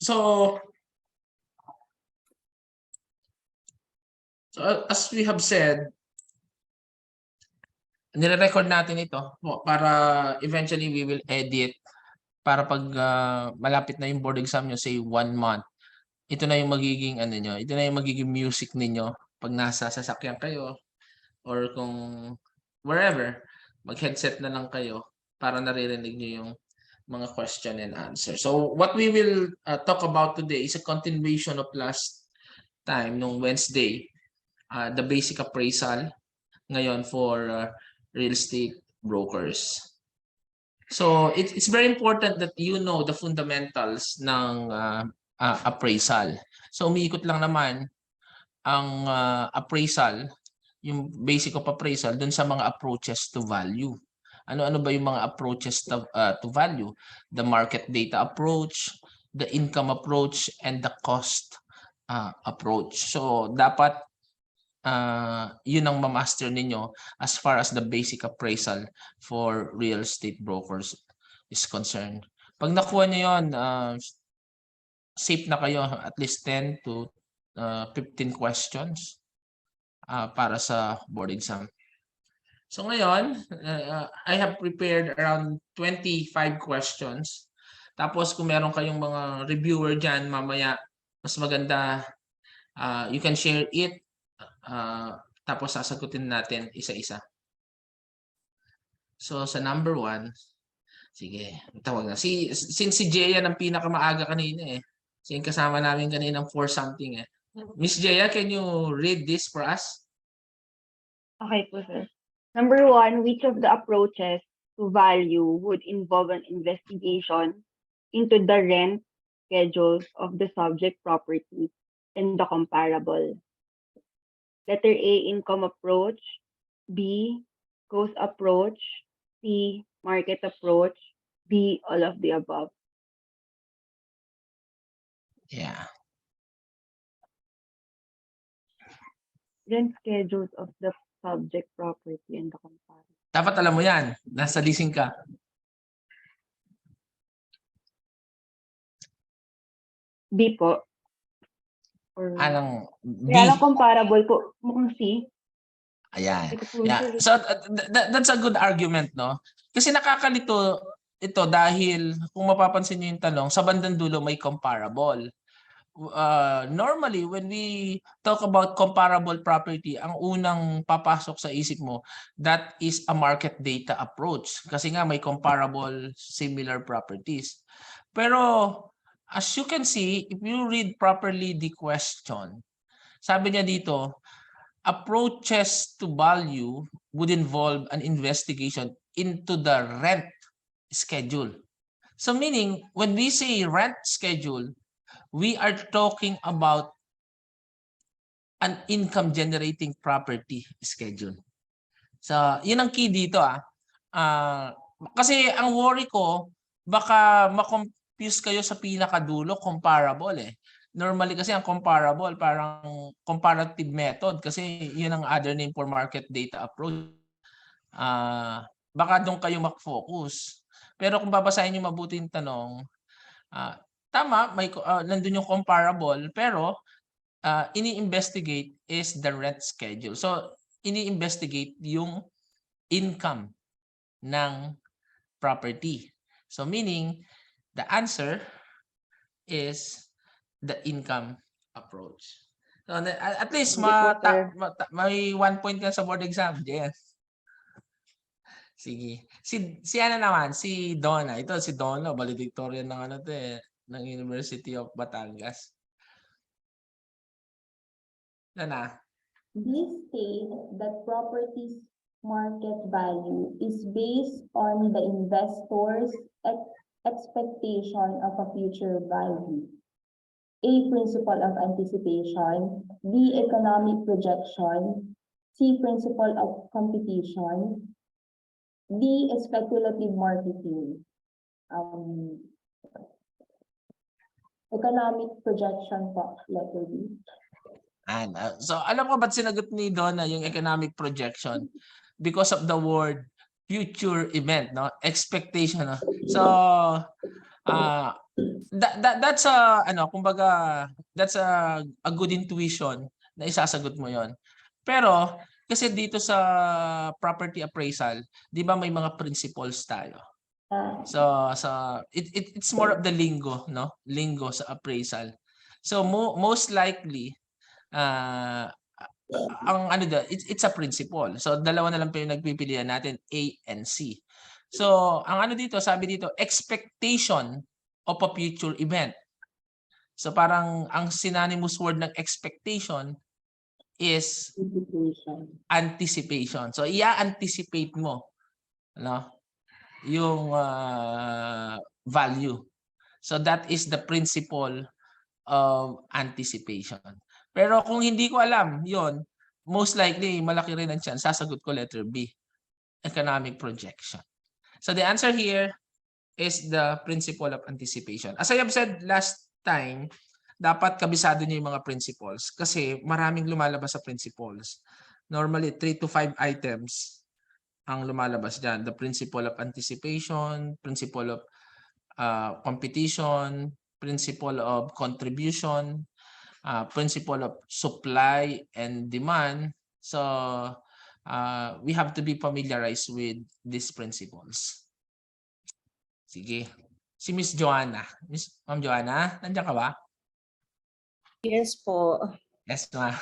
So as we have said, nire-record natin ito para eventually we will edit para pag malapit na yung board exam nyo, say 1 month, ito na yung magiging ano nyo, ito na yung magiging music ninyo pag nasa sasakyan kayo or kung wherever, mag-headset na lang kayo para naririnig nyo yung mga question and answer. So what we will talk about today is a continuation of last time nung Wednesday, the basic appraisal ngayon for real estate brokers. So it's very important that you know the fundamentals ng appraisal. So umiikot lang naman ang appraisal, yung basic of appraisal dun sa mga approaches to value. Ano-ano ba yung mga approaches to value? The market data approach, the income approach, and the cost approach. So dapat yun ang ma-master ninyo as far as the basic appraisal for real estate brokers is concerned. Pag nakuha nyo yun, safe na kayo at least 10 to 15 questions para sa board exam. So ngayon, I have prepared around 25 questions. Tapos kung meron kayong mga reviewer dyan, mamaya mas maganda, you can share it. Tapos sasagutin natin isa-isa. So sa number 1, sige, tawag na. Since si Jeya ang pinakamaaga kanina eh. Yung kasama namin kaninang 4 something eh. Miss Jeya, can you read this for us? Okay po, sir. Number 1, which of the approaches to value would involve an investigation into the rent schedules of the subject property and the comparable? Letter A, income approach. B, cost approach. C, market approach. D, all of the above. Yeah. Rent schedules of the subject property and the comparable. Dapat alam mo yan. Nasa leasing ka. B po. Or, Anong B? kaya lang comparable po. Mukhang C. Ayan. Yeah. So that's a good argument, no? Kasi nakakalito ito dahil kung mapapansin niyo yung tanong, sa bandang dulo may comparable. Normally when we talk about comparable property, ang unang papasok sa isip mo, that is a market data approach kasi nga may comparable similar properties. Pero as you can see, if you read properly the question, sabi niya dito, approaches to value would involve an investigation into the rent schedule. So meaning when we say rent schedule, we are talking about an income generating property schedule. So, yun ang key dito kasi ang worry ko, baka ma-confuse kayo sa pinakadulo, comparable eh. Normally kasi ang comparable, parang comparative method kasi yun ang other name for market data approach. Baka doon kayo mag-focus. Pero kung babasahin nyo mabuti yung tanong, tama, may nandun yung comparable, pero ini-investigate is the rent schedule. So, ini-investigate yung income ng property. So, meaning, the answer is the income approach. So, at least may 1 point ka sa board exam. Yes. Sige. Si ano naman, si Donna. Ito si Donna, valedictorian ng ano to eh, ng University of Batangas. Donna. This state that property's market value is based on the investor's expectation of a future value. A, principle of anticipation. B, economic projection. C, principle of competition. D, speculative marketing. Economic projection po, letter D. So, alam ko ba't sinagot ni Donna yung economic projection? Because of the word future event, no? Expectation. No? So, That's a ano, kumbaga that's a good intuition na isasagot mo 'yon. Pero kasi dito sa property appraisal, 'di ba may mga principles tayo. It's more of the lingo, no? Lingo sa appraisal. So most likely ang ano it's a principle. So dalawa na lang po yung nagpipilian natin, A and C. So ang ano dito, sabi dito, expectation of a future event. So parang ang synonymous word ng expectation is anticipation. So i-anticipate mo, no? Yung value. So that is the principle of anticipation. Pero kung hindi ko alam 'yon, most likely malaki rin ang chance sasagot ko letter B, economic projection. So the answer here is the principle of anticipation. As I have said last time, dapat kabisado niyo yung mga principles kasi maraming lumalabas sa principles. Normally 3 to 5 items ang lumalabas diyan. The principle of anticipation, principle of competition, principle of contribution, principle of supply and demand. So we have to be familiarized with these principles. Sige. Si Miss Joanna. Ma'am Joanna, nandiyan ka ba? Yes po. Yes, ma'am.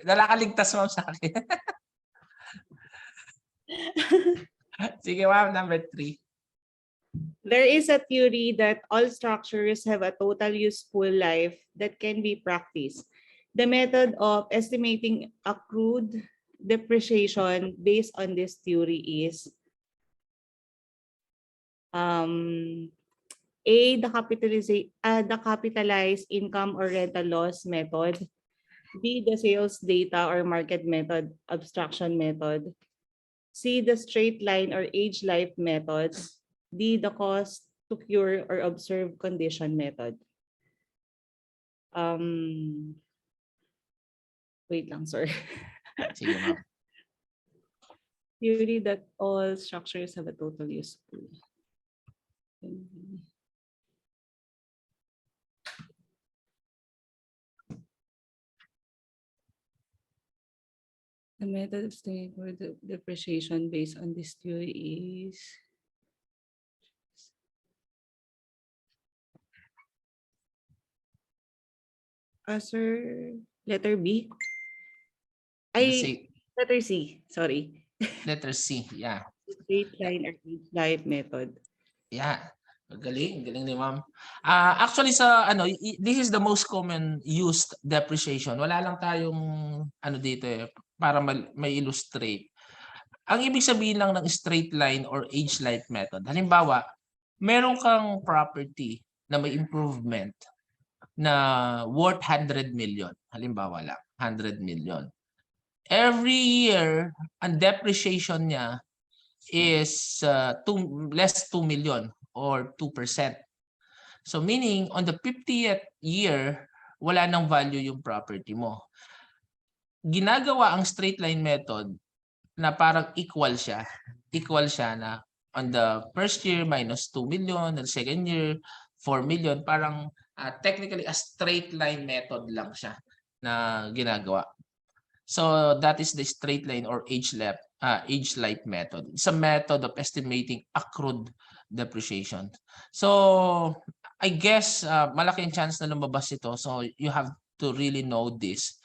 Nalakaligtas, ma'am, sa akin. Sige, ma'am, number 3. There is a theory that all structures have a total useful life that can be practiced. The method of estimating accrued depreciation based on this theory is A, the capitalized income or rental loss method. B, the sales data or market method abstraction method. C, the straight line or age life method. D, the cost to cure or observe condition method. Wait lang, sorry. Sige, ma'am. Theory that all structures have a total useful. The method of studying for the depreciation based on this theory is sir, letter B. Letter C, sorry. Letter C, yeah. Straight line or age life method. Yeah. Galing ni ma'am. Actually this is the most common used depreciation. Wala lang tayong ano dito para may illustrate. Ang ibig sabihin lang ng straight line or age life method. Halimbawa, meron kang property na may improvement na worth 100 million. Halimbawa lang, 100 million. Every year, ang depreciation niya is less 2 million or 2%. So meaning, on the 50th year, wala nang value yung property mo. Ginagawa ang straight line method na parang equal siya. Equal siya na on the first year minus 2 million, the second year 4 million, parang technically a straight line method lang siya na ginagawa. So that is the straight line or age life method. It's a method of estimating accrued depreciation. So I guess malaking chance na lumabas ito. So you have to really know this.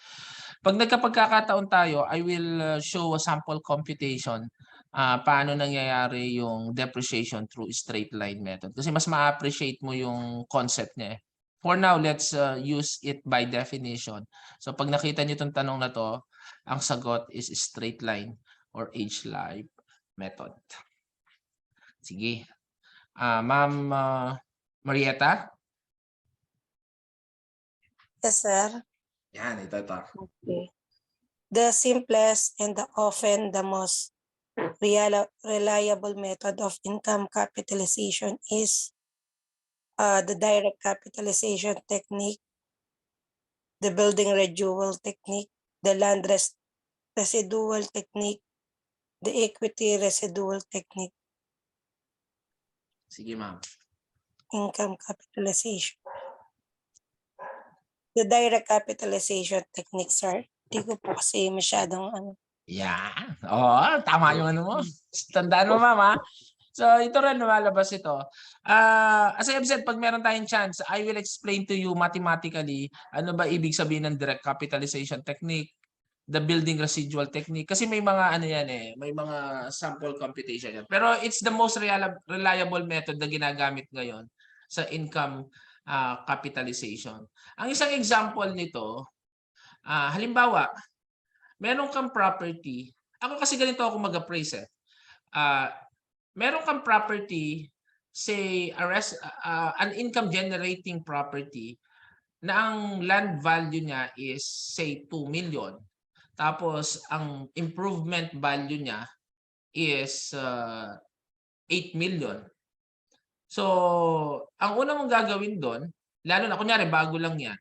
Pag nagkapagkakataon tayo, I will show a sample computation paano nangyayari yung depreciation through straight line method. Kasi mas ma-appreciate mo yung concept niya. For now, let's use it by definition. So pag nakita niyo itong tanong na to, ang sagot is straight line or age life method. Sige. Ma'am Marietta? Yes, sir. Yan, ito. Okay. The simplest and often the most reliable method of income capitalization is the direct capitalization technique, the building residual technique, the land residual technique, the equity residual technique. Sige, ma'am. income capitalization. The direct capitalization technique, sir. Hindi ko po kasi masyadong ano. Yan. Oo, tama yung ano mo. Tandaan mo, mama. So, ito rin lumalabas ito. As I have said, pag meron tayong chance, I will explain to you mathematically ano ba ibig sabihin ng direct capitalization technique, the building residual technique. Kasi may mga ano yan eh, may mga sample computation yan. Pero it's the most reliable method na ginagamit ngayon sa income capitalization. Ang isang example nito, halimbawa, meron kang property. Ako kasi ganito ako mag-appraise eh. Meron kang property, say an income generating property na ang land value niya is say 2 million. Tapos ang improvement value niya is 8 million. So, ang una mong gagawin doon, lalo na kunyari bago lang yan,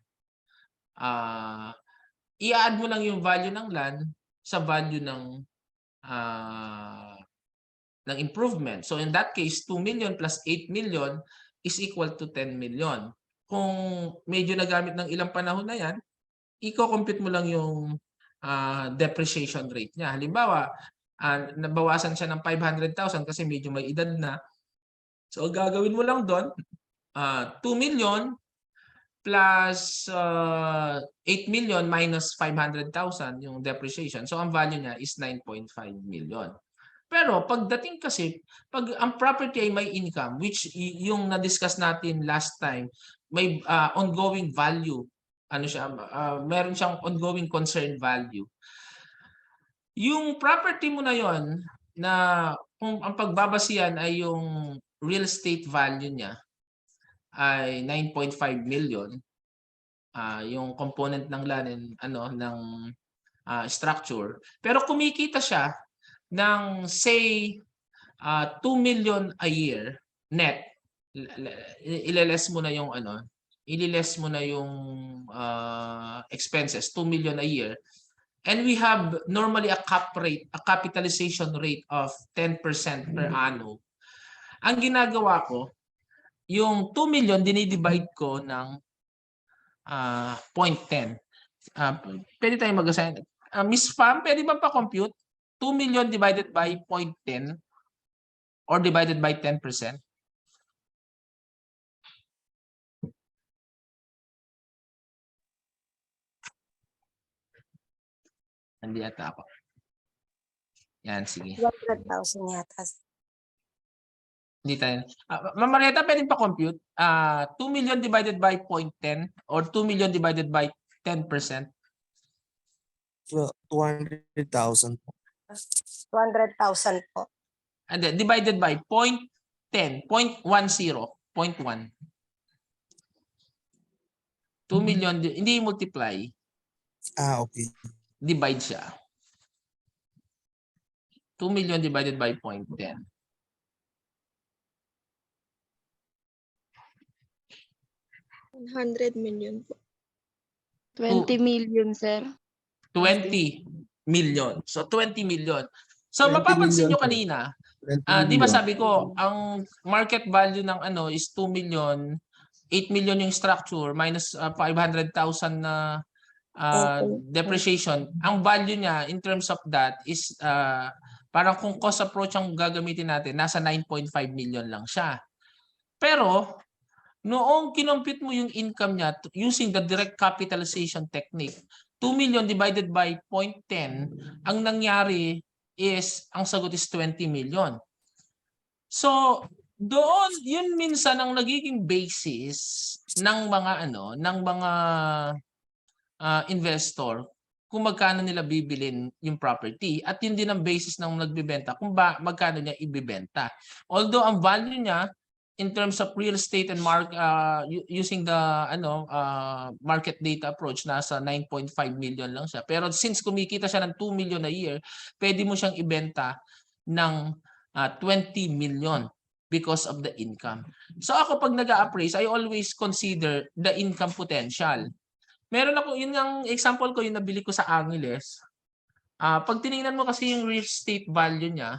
i-add mo lang yung value ng land sa value ng improvement. So in that case, 2 million plus 8 million is equal to 10 million. Kung medyo nagamit ng ilang panahon na yan, i-compute mo lang yung depreciation rate niya. Halimbawa, nabawasan siya ng 500,000 kasi medyo may edad na. So gagawin mo lang doon, 2 million plus 8 million minus 500,000 yung depreciation. So ang value niya is 9.5 million. Pero pagdating kasi, pag ang property ay may income, which yung na-discuss natin last time, may ongoing value. Ano siya, meron siyang ongoing concern value. Yung property mo na yon na kung ang pagbabasihan ay yung real estate value niya ay 9.5 million, yung component ng land and ng structure. Pero kumikita siya ng say 2 million a year net. Ililess mo na yung ililess mo na yung expenses, 2 million a year. And we have normally a capitalization rate of 10% per annum. Ang ginagawa ko, yung 2 million dinidivide ko ng 0.10. Pwede tayong mag-assign. Miss Pham, pwede ba pa-compute? 2 million divided by 0.10 or divided by 10%? Hindi ata ako. Yan, sige. 100,000 yata. Hindi tayo. Ma'am Marieta, pwede pa-compute? 2 million divided by 0.10 or 2 million divided by 10%? 200,000 po. 200,000 po. And then divided by 0.10, 0.10, 0.1. 2 million, hindi multiply, Okay. divide siya. 2 million divided by 0.10. 100 million po. 20 million, sir. 20 million. So 20 million. So 20 mapapansin million nyo po. kanina, 20 di ba million. sabi ko, ang market value ng is 2 million, 8 million yung structure minus 500,000 na depreciation. Ang value niya in terms of that is parang kung cost approach ang gagamitin natin, nasa 9.5 million lang siya. Pero noong kinompute mo yung income niya using the direct capitalization technique, 2 million divided by 0.10, ang nangyari is, ang sagot is 20 million. So, doon, yun minsan ang nagiging basis ng mga investor kung magkano nila bibilin yung property, at yun din ang basis ng nagbebenta kung magkano niya ibebenta. Although ang value niya in terms of real estate and using the market data approach, nasa 9.5 million lang siya. Pero since kumikita siya ng 2 million a year, pwede mo siyang ibenta ng 20 million because of the income. So ako pag nag-a-appraise, I always consider the income potential. Meron ako, yun ang example ko, yung nabili ko sa Angeles. Pag tinignan mo kasi yung real estate value niya,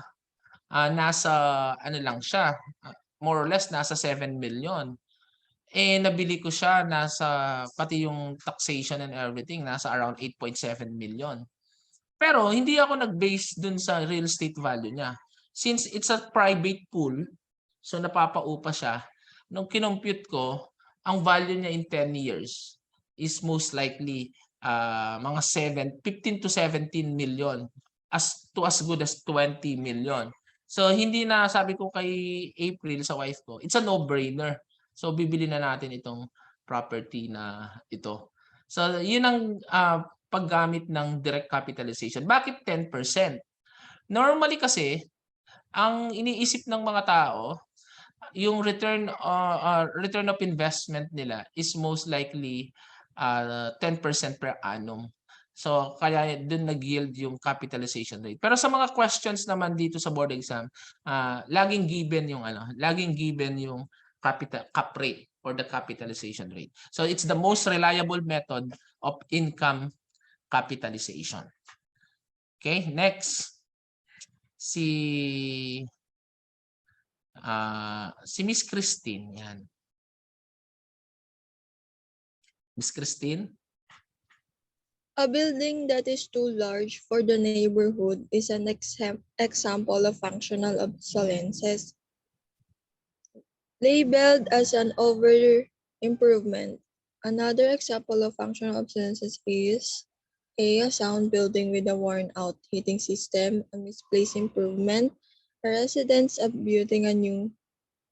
nasa lang siya, more or less nasa 7 million. nabili ko siya pati yung taxation and everything, nasa around 8.7 million. Pero hindi ako nag-base dun sa real estate value niya. Since it's a private pool, so napapaupa siya, nung kinompute ko, ang value niya in 10 years is most likely mga 15 to 17 million as good as 20 million. So hindi na, sabi ko kay April, sa wife ko, it's a no-brainer. So bibili na natin itong property na ito. So yun ang paggamit ng direct capitalization. Bakit 10%? Normally kasi, ang iniisip ng mga tao, yung return of investment nila is most likely 10% per annum. So kaya dun nag-yield yung capitalization rate. Pero sa mga questions naman dito sa board exam, laging given yung cap rate or the capitalization rate. So it's the most reliable method of income capitalization. Okay, next. Si Miss Christine, yan. Miss Christine? A building that is too large for the neighborhood is an example of functional obsolescence, labeled as an over-improvement. Another example of functional obsolescence is a sound building with a worn-out heating system, a misplaced improvement, a residence abutting a new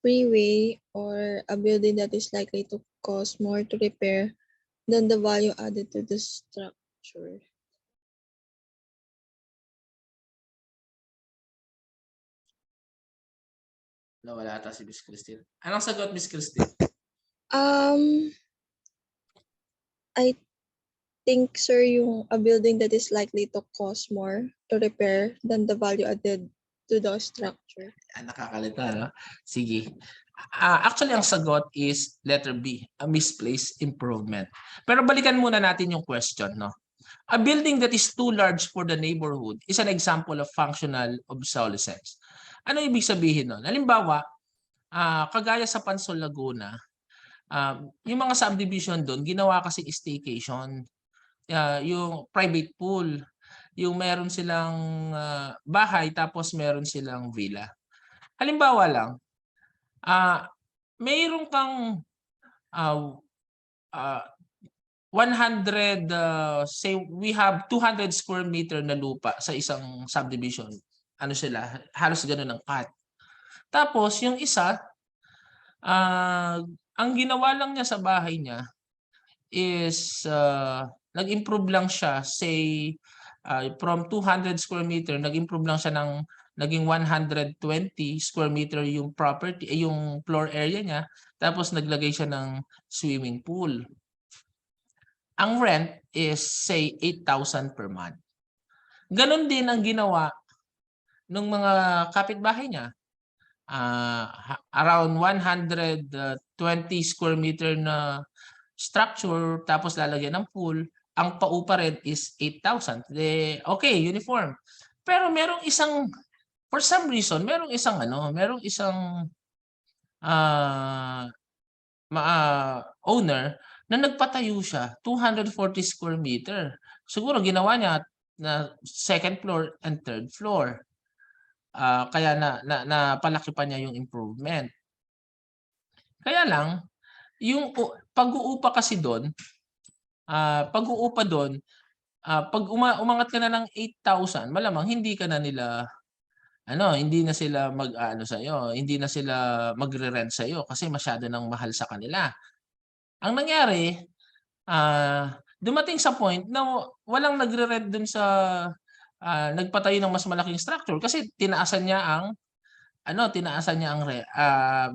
freeway, or a building that is likely to cost more to repair than the value added to the structure. Nawala ata si Miss Christine. Anong sagot, Miss Christine? I think, sir, yung a building that is likely to cost more to repair than the value added to the structure. Nakakalita, no? Sige. Actually, ang sagot is letter B, a misplaced improvement. Pero balikan muna natin yung question, no? A building that is too large for the neighborhood is an example of functional obsolescence. Ano ibig sabihin nun? Halimbawa, kagaya sa Pansol, Laguna, yung mga subdivision doon, ginawa kasi staycation. Yung private pool, yung meron silang bahay tapos meron silang villa. Halimbawa lang, mayroon kang 100, say we have 200 square meter na lupa sa isang subdivision. Ano sila? Halos ganun ang cut. Tapos yung isa, ang ginawa lang niya sa bahay niya is nag-improve lang siya, say from 200 square meter, nag-improve lang siya ng naging 120 square meter yung property, yung floor area niya, tapos naglagay siya ng swimming pool. Ang rent is say 8,000 per month. Ganon din ang ginawa ng mga kapitbahay niya. Around 120 square meter na structure, tapos lalagyan ng pool, ang paupa rin is 8,000. Okay, uniform. Pero merong isang, for some reason, merong isang owner na nagpatayo siya, 240 square meter. Siguro ginawa niya na second floor and third floor. Kaya napalaki pa niya yung improvement. Kaya lang, yung pag-uupa kasi doon, pag umangat ka na ng 8,000, malamang hindi ka na nila, hindi na sila hindi na sila magre-rent sa'yo kasi masyado nang mahal sa kanila. Ang nangyari, dumating sa point na walang nagre-rent dun sa nagpatayo ng mas malaking structure kasi tinaasan niya ang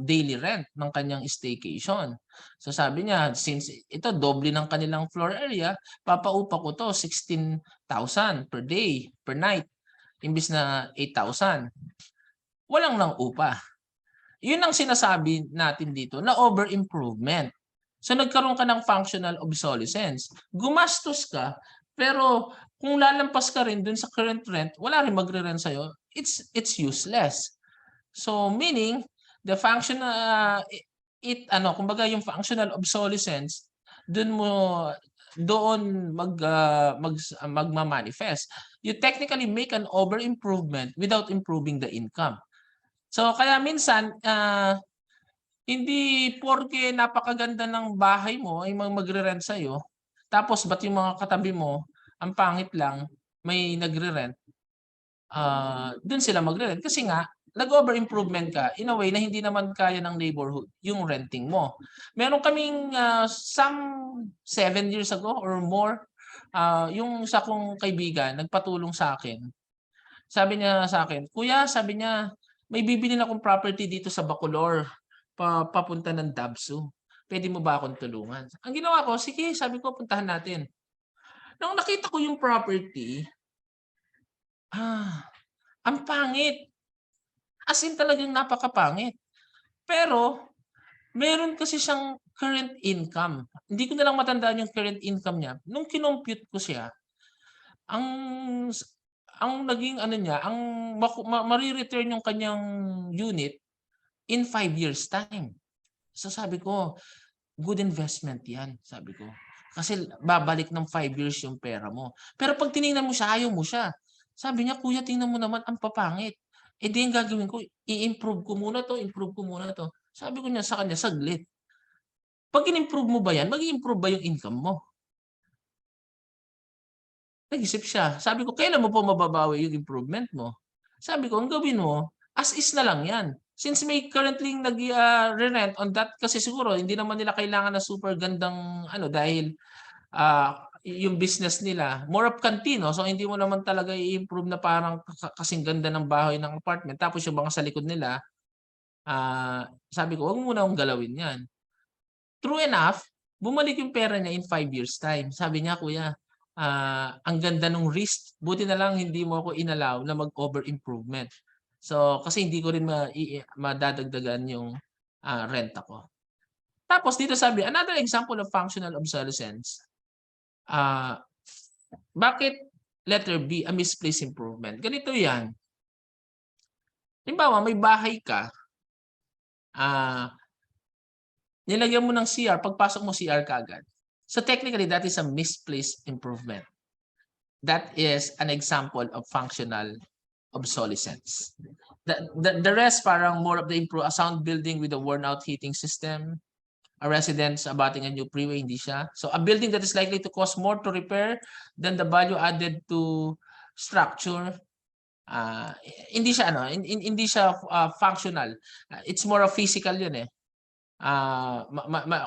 daily rent ng kanyang staycation. So sabi niya, since ito doble ng kanilang floor area, papaupa ko to 16,000 per day, per night, imbis na 8,000. Walang nang upa. Yun ang sinasabi natin dito na over-improvement. So nagkaroon ka ng functional obsolescence. Gumastos ka, pero kung lalampas ka rin dun sa current rent, wala rin magre-rent sa'yo, it's useless. So meaning, the functional kumbaga yung functional obsolescence, doon magma-manifest. You technically make an over improvement without improving the income. So kaya minsan hindi porke napakaganda ng bahay mo ay magre-rent sa'yo, tapos ba't yung mga katabi mo ang pangit lang, may nagre-rent, dun sila magre-rent kasi nga nag-over improvement ka in a way na hindi naman kaya ng neighborhood yung renting mo. Meron kaming some 7 years ago or more, yung isa kong kaibigan nagpatulong sa akin. Sabi niya sa akin, "Kuya," sabi niya, "may bibilhin akong property dito sa Bacolor, papunta ng Dabsu. Puwede mo ba akong tulungan?" Ang ginawa ko, "Sige," sabi ko, "puntahan natin." Nung nakita ko yung property, ang pangit. As in talagang napakapangit. Pero meron kasi siyang current income. Hindi ko na lang matandaan yung current income niya. Nung kinompute ko siya, ang ang naging ano niya, ang mare-return yung kanyang unit in 5 years time. So sabi ko, "Good investment 'yan," sabi ko. Kasi babalik ng 5 years yung pera mo. Pero 'pag tiningnan mo siya, ayaw mo siya. Sabi niya, "Kuya, tingnan mo naman ang papangit." Eh, di ang gagawin ko, i-improve ko muna 'to, improve ko muna 'to. Sabi ko niya sa kanya, "Saglit, 'pag in-improve mo ba 'yan, mag-i-improve ba yung income mo?" Nag-isip siya. Sabi ko, "Kailan mo pa mababawi yung improvement mo?" Sabi ko, "Ang gawin mo, as is na lang 'yan." Since may currently re-rent on that kasi siguro hindi naman nila kailangan ng super gandang ano dahil, yung business nila more of kantino. So hindi mo naman talaga i-improve na parang kasing ganda ng bahay ng apartment tapos yung mga sa likod nila, sabi ko, "Wag mo muna akong galawin 'yan." True enough, bumalik yung pera niya in 5 years time. Sabi niya, "Kuya, ang ganda nung risk, buti na lang hindi mo ako inallow na mag-over improvement." So, kasi hindi ko rin madadagdagan yung, renta ko. Tapos dito sabi, another example of functional obsolescence, ah, bakit letter B, a misplaced improvement? Ganito 'yan. Halimbawa, may bahay ka, nilagyan mo ng CR, pagpasok mo CR kaagad. So technically, that is a misplaced improvement. That is an example of functional obsolescence. The rest parang more of the a sound building with a worn out heating system, a residence abutting a new freeway, hindi siya. So a building that is likely to cost more to repair than the value added to structure, hindi siya hindi siya functional. It's more of physical 'yun eh.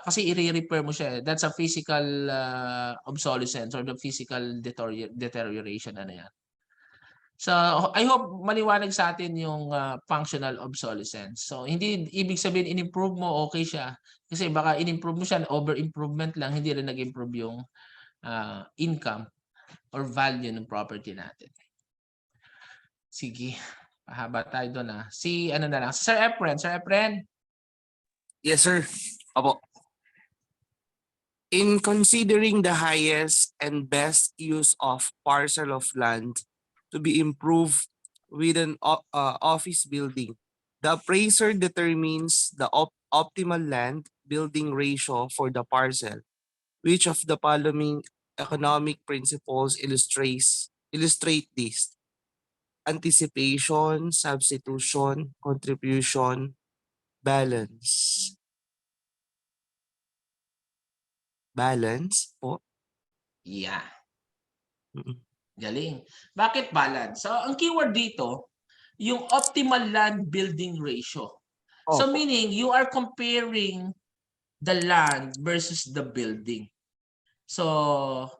Kasi i-re-repair mo siya eh. That's a physical obsolescence or the physical deterioration ano 'yan. So, I hope maliwanag sa atin yung functional obsolescence. So, hindi ibig sabihin in-improve mo, okay siya. Kasi baka in-improve mo siya, over-improvement lang, hindi rin nag-improve yung income or value ng property natin. Sige, pahaba tayo doon Si ano na lang, Sir Efren. Sir Efren? Yes, sir. Opo. In considering the highest and best use of parcel of land to be improved with an office building, the appraiser determines the optimal land building ratio for the parcel. Which of the following economic principles illustrate this? Anticipation, substitution, contribution, balance. Balance po. Yeah. Mm. Galing. Bakit balance? So, ang keyword dito, yung optimal land building ratio. So, Opo. meaning, you are comparing the land versus the building. So,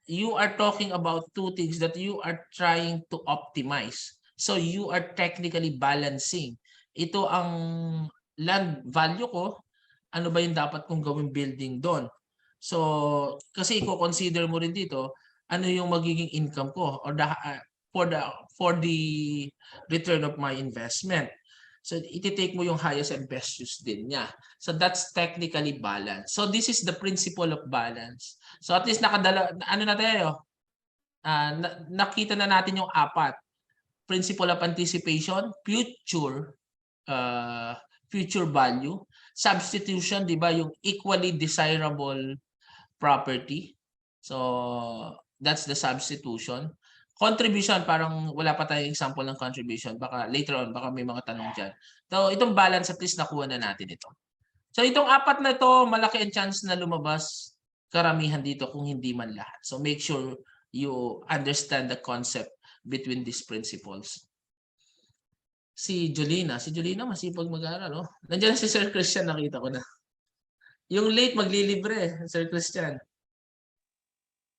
you are talking about two things that you are trying to optimize. So, you are technically balancing. Ito ang land value ko, ano ba yung dapat kong gawing building doon? So, kasi i-consider mo rin dito, ano yung magiging income ko or for the return of my investment. So iti-take mo yung highest and best use din niya. So that's technically balance. So this is the principle of balance. So at least ano na tayo? Nakita na natin yung apat. Principle of anticipation, future value, substitution, di ba? Yung equally desirable property. So, that's the substitution. Contribution, parang wala pa tayong example ng contribution. Baka later on, baka may mga tanong dyan. So, itong balance, at least nakuha na natin ito. So, itong apat na ito, malaki ang chance na lumabas karamihan dito kung hindi man lahat. So, make sure you understand the concept between these principles. Si Jolina masipag mag-aaral, oh. Nandiyan si Sir Christian, nakita ko na. Yung late maglilibre, Sir Christian.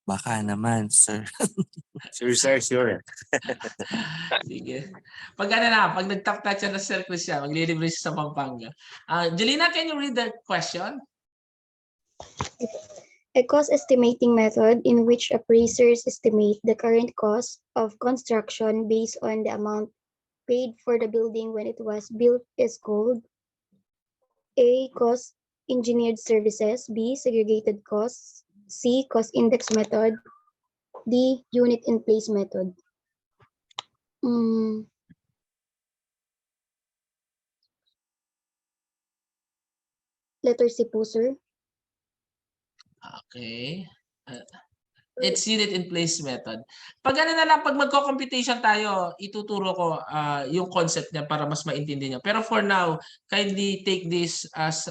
Baka naman, sir. Sure. Sige. Pag nag-tap-touch siya na Sir Christian, maglilibre siya sa Pampanga. Jolina, can you read the question? A cost estimating method in which appraisers estimate the current cost of construction based on the amount paid for the building when it was built is called A. Cost engineered services, B. Segregated costs, C. Cost index method, D. Unit in place method. Letter C po, sir. Okay. It's unit in place method. Pag pag magko-computation tayo, ituturo ko yung concept niya para mas maintindihan niyo. Pero for now, kindly take this as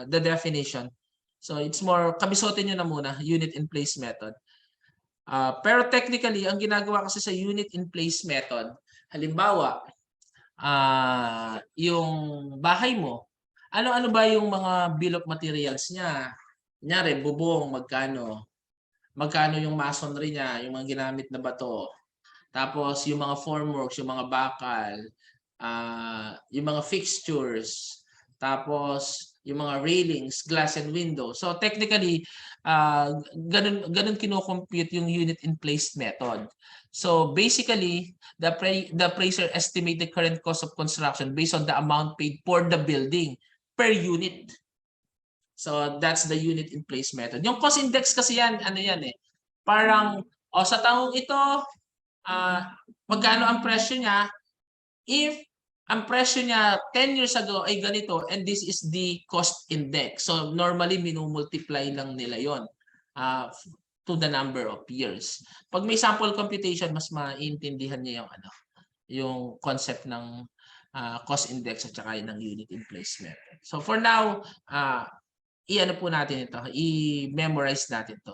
the definition. So it's more, kabisotin niyo na muna, unit in place method. Pero technically, ang ginagawa kasi sa unit in place method, halimbawa, yung bahay mo, ano-ano ba yung mga bill of materials niya? Kunyari, bubong, magkano yung masonry niya, yung mga ginamit na bato. Tapos yung mga formworks, yung mga bakal, yung mga fixtures, tapos yung mga railings, glass and window. So technically, ganun kino-compute yung unit in place method. So basically, the appraiser estimate the current cost of construction based on the amount paid for the building per unit. So that's the unit in place method. Yung cost index kasi yan, parang sa taong ito, magkano ang presyo niya if ang presyo niya 10 years ago ay ganito and this is the cost index. So normally minumultiply lang nila yon to the number of years. Pag may sample computation, mas maintindihan niya yung concept ng cost index at saka ng unit in place method. So for now, i-ano po natin ito, i-memorize natin to.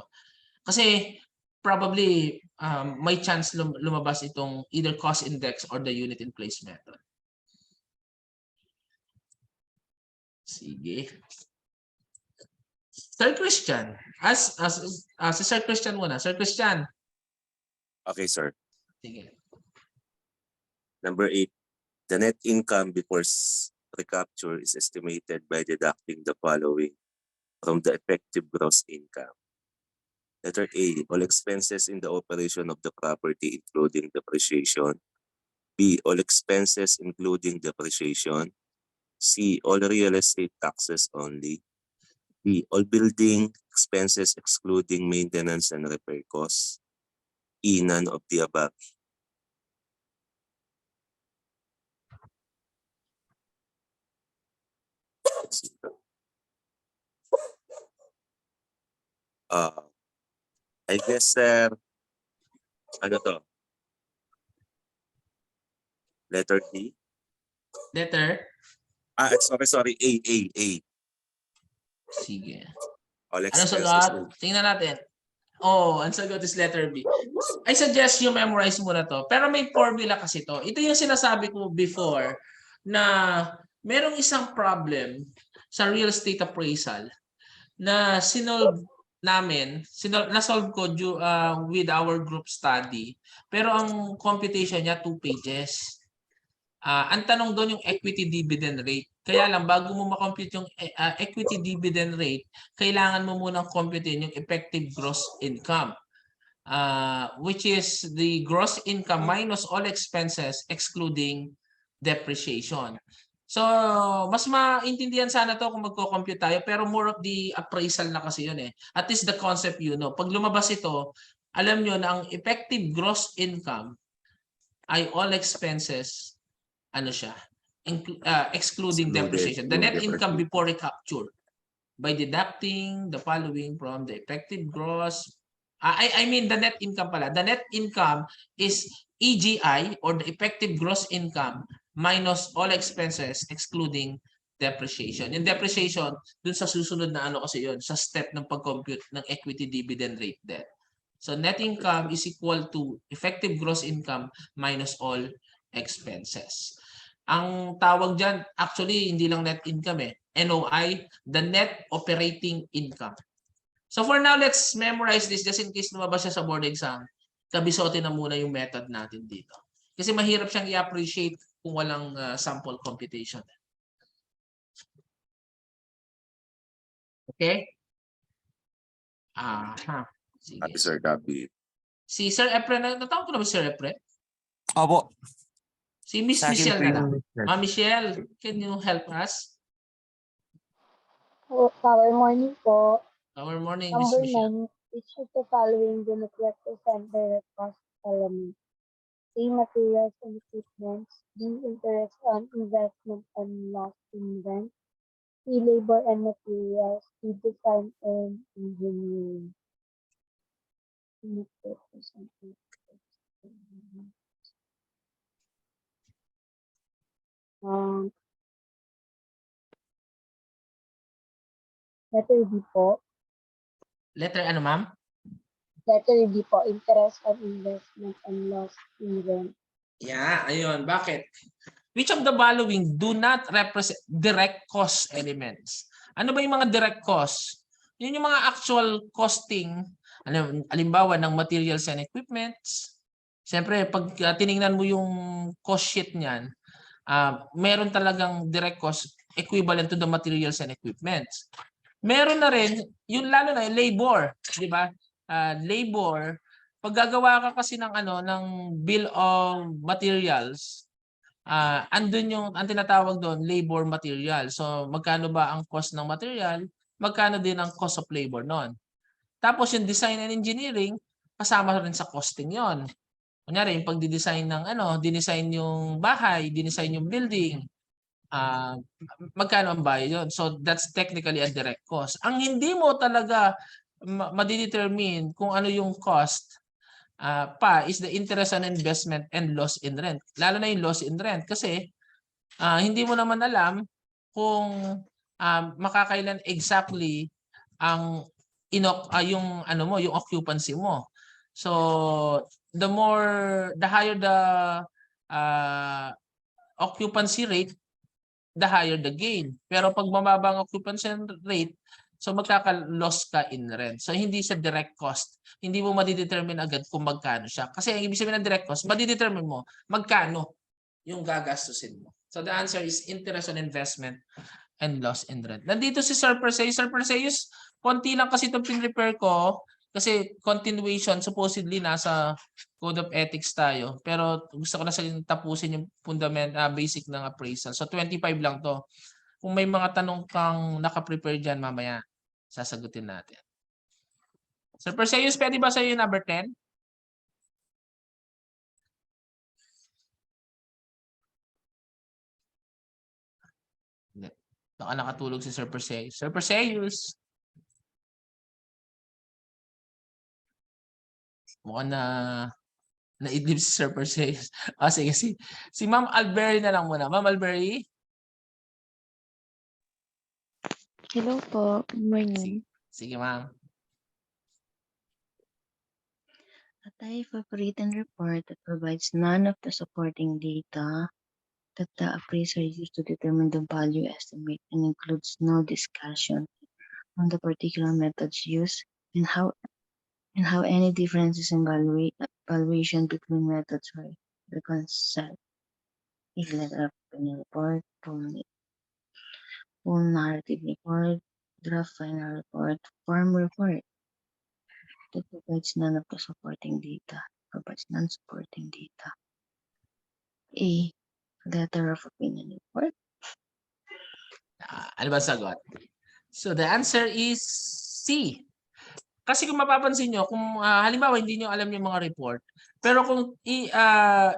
Kasi probably may chance lumabas itong either cost index or the unit in place method. Sige. Sir Christian, si Sir Christian muna. Sir Christian. Okay, sir. Sige. Number 8, the net income before recapture is estimated by deducting the following from the effective gross income. Letter A, all expenses in the operation of the property including depreciation. B, all expenses including depreciation. C, all real estate taxes only. D, all building expenses excluding maintenance and repair costs. E, none of the above. I guess, sir, ano to? Letter D? Letter? Sorry, A. Sige. All Ano expenses. sagot? Tingnan natin. Ang sagot is letter B. I suggest you memorize muna to. Pero may formula kasi to. Ito yung sinasabi ko before na merong isang problem sa real estate appraisal na na-solve ko with our group study. Pero ang computation niya 2 pages. Ang tanong doon yung equity dividend rate. Kaya lang, bago mo makompute yung equity dividend rate, kailangan mo munang computein yung effective gross income, which is the gross income minus all expenses excluding depreciation. So, mas maintindihan sana to kung magko-compute tayo, pero more of the appraisal na kasi yun eh. At least the concept you know. Pag lumabas ito, alam nyo na ang effective gross income ay all expenses, excluding Excluded depreciation. The yung net income depreciation. before recapture by deducting the following from the effective gross. I mean the net income pala. The net income is EGI or the effective gross income minus all expenses excluding depreciation. Yung depreciation, dun sa susunod na ano kasi yun, sa step ng pag-compute ng equity dividend rate debt. So net income is equal to effective gross income minus all expenses. Ang tawag dyan, actually, hindi lang net income eh. NOI, the net operating income. So for now, let's memorize this just in case lumabas siya sa board exam. Kabisote na muna yung method natin dito. Kasi mahirap siyang i-appreciate kung walang sample computation. Okay? Aha. Sige. Copy, sir, copy. Si Sir Efren, natawag ko na ba si Sir Efren? Opo. Si Miss Sa akin Michelle po na lang. yung sir. Ma'am Michelle, can you help us? Power morning po. Our morning, Miss Number Michelle. 9, which of the following do not represent direct cost element? A. Materials and equipments. B. Interest on investment and loss in rent. C. Labor and materials. D. Design and engineering. Letter D po. Letter ano, ma'am? Letter D po. Interest on investment and loss in rent. Yeah, ayun. Bakit? Which of the following do not represent direct cost elements? Ano ba yung mga direct cost? Yun yung mga actual costing, halimbawa ng materials and equipments. Siyempre, pag tiningnan mo yung cost sheet niyan, meron talagang direct cost equivalent to the materials and equipments. Meron na rin, yung lalo na yung labor, di ba? Labor, pag gagawa ka kasi ng ng bill of materials, andun yung ang tinatawag doon labor material. So magkano ba ang cost ng material? Magkano din ang cost of labor noon? Tapos yung design and engineering, kasama rin sa costing yon. Kunyari, yung pagdi-design ng dinesign yung bahay, dinesign yung building, magkano ang bayad yun? So that's technically a direct cost. Ang hindi mo talaga madidetermine kung ano yung cost is the interest on investment and loss in rent. Lalo na yung loss in rent kasi hindi mo naman alam kung makakailan exactly ang yung yung occupancy mo. So the higher the occupancy rate, the higher the gain. Pero pag mababa ang occupancy rate, so magkaka-loss ka in rent. So hindi siya direct cost. Hindi mo madidetermine agad kung magkano siya. Kasi ang ibig sabihin ng direct cost, madidetermine mo magkano yung gagastusin mo. So the answer is interest on investment and loss in rent. Nandito si Sir Perseus. Sir Perseus, konti lang kasi itong pin-repair ko kasi continuation supposedly nasa Code of Ethics tayo. Pero gusto ko na tapusin yung basic ng appraisal. So 25 lang to. Kung may mga tanong kang naka-prepare dyan mamaya, sasagutin natin. Sir Perseus, pwede ba sa'yo yung number 10? Baka nakatulog si Sir Perseus. Sir Perseus! Mukhang naidlip si Sir Perseus. Sige, si Ma'am Alberry na lang muna. Ma'am Alberry? Hello po. Good morning. Sige, ma'am. A type of written report that provides none of the supporting data that the appraiser used to determine the value estimate and includes no discussion on the particular methods used and how any differences in valuation between methods were reconciled. A letter of opinion report, full narrative report, draft final report, form report that provides none of the supporting data, provides non-supporting data. A letter of opinion report. Ano ba sagot? So the answer is C. Kasi kung mapapansin nyo, kung halimbawa hindi nyo alam yung mga report, pero kung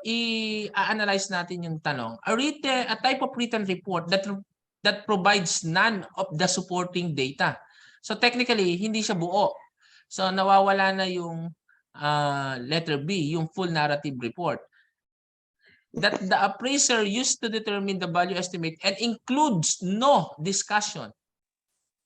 i-analyze natin yung tanong, a type of written report that provides none of the supporting data. So technically, hindi siya buo. So nawawala na yung letter B, yung full narrative report. That the appraiser used to determine the value estimate and includes no discussion.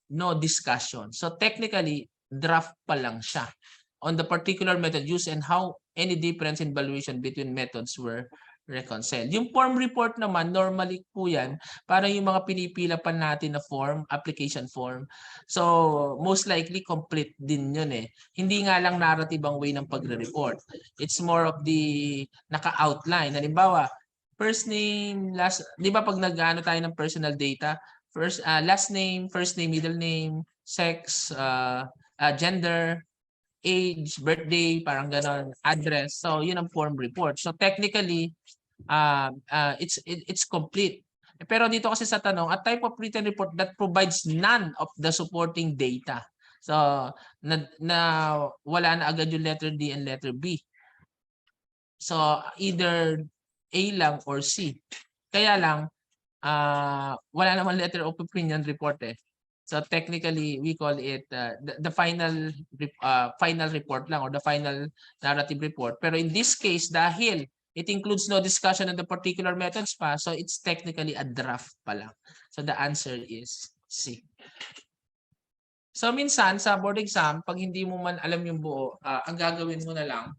No discussion. So technically, draft pa lang siya on the particular method used and how any difference in valuation between methods were reconciled. Yung form report naman, normally po yan, para yung mga pinipila pa natin na form, application form. So, most likely complete din yun eh. Hindi nga lang narrative ang way ng pagre-report. It's more of the naka-outline. Halimbawa, first name, last, di ba pag nag-ano tayo ng personal data, last name, first name, middle name, sex, gender, age, birthday, parang ganon, address. So, yun ang form report. So, technically, it's complete. Pero dito kasi sa tanong, a type of written report that provides none of the supporting data. So, wala na agad yung letter D and letter B. So, either A lang or C. Kaya lang, wala naman letter of opinion report eh. So technically, we call it the final report lang or the final narrative report. Pero in this case, dahil it includes no discussion on the particular methods pa, so it's technically a draft pa lang. So the answer is C. So minsan sa board exam, pag hindi mo man alam yung buo, ang gagawin mo na lang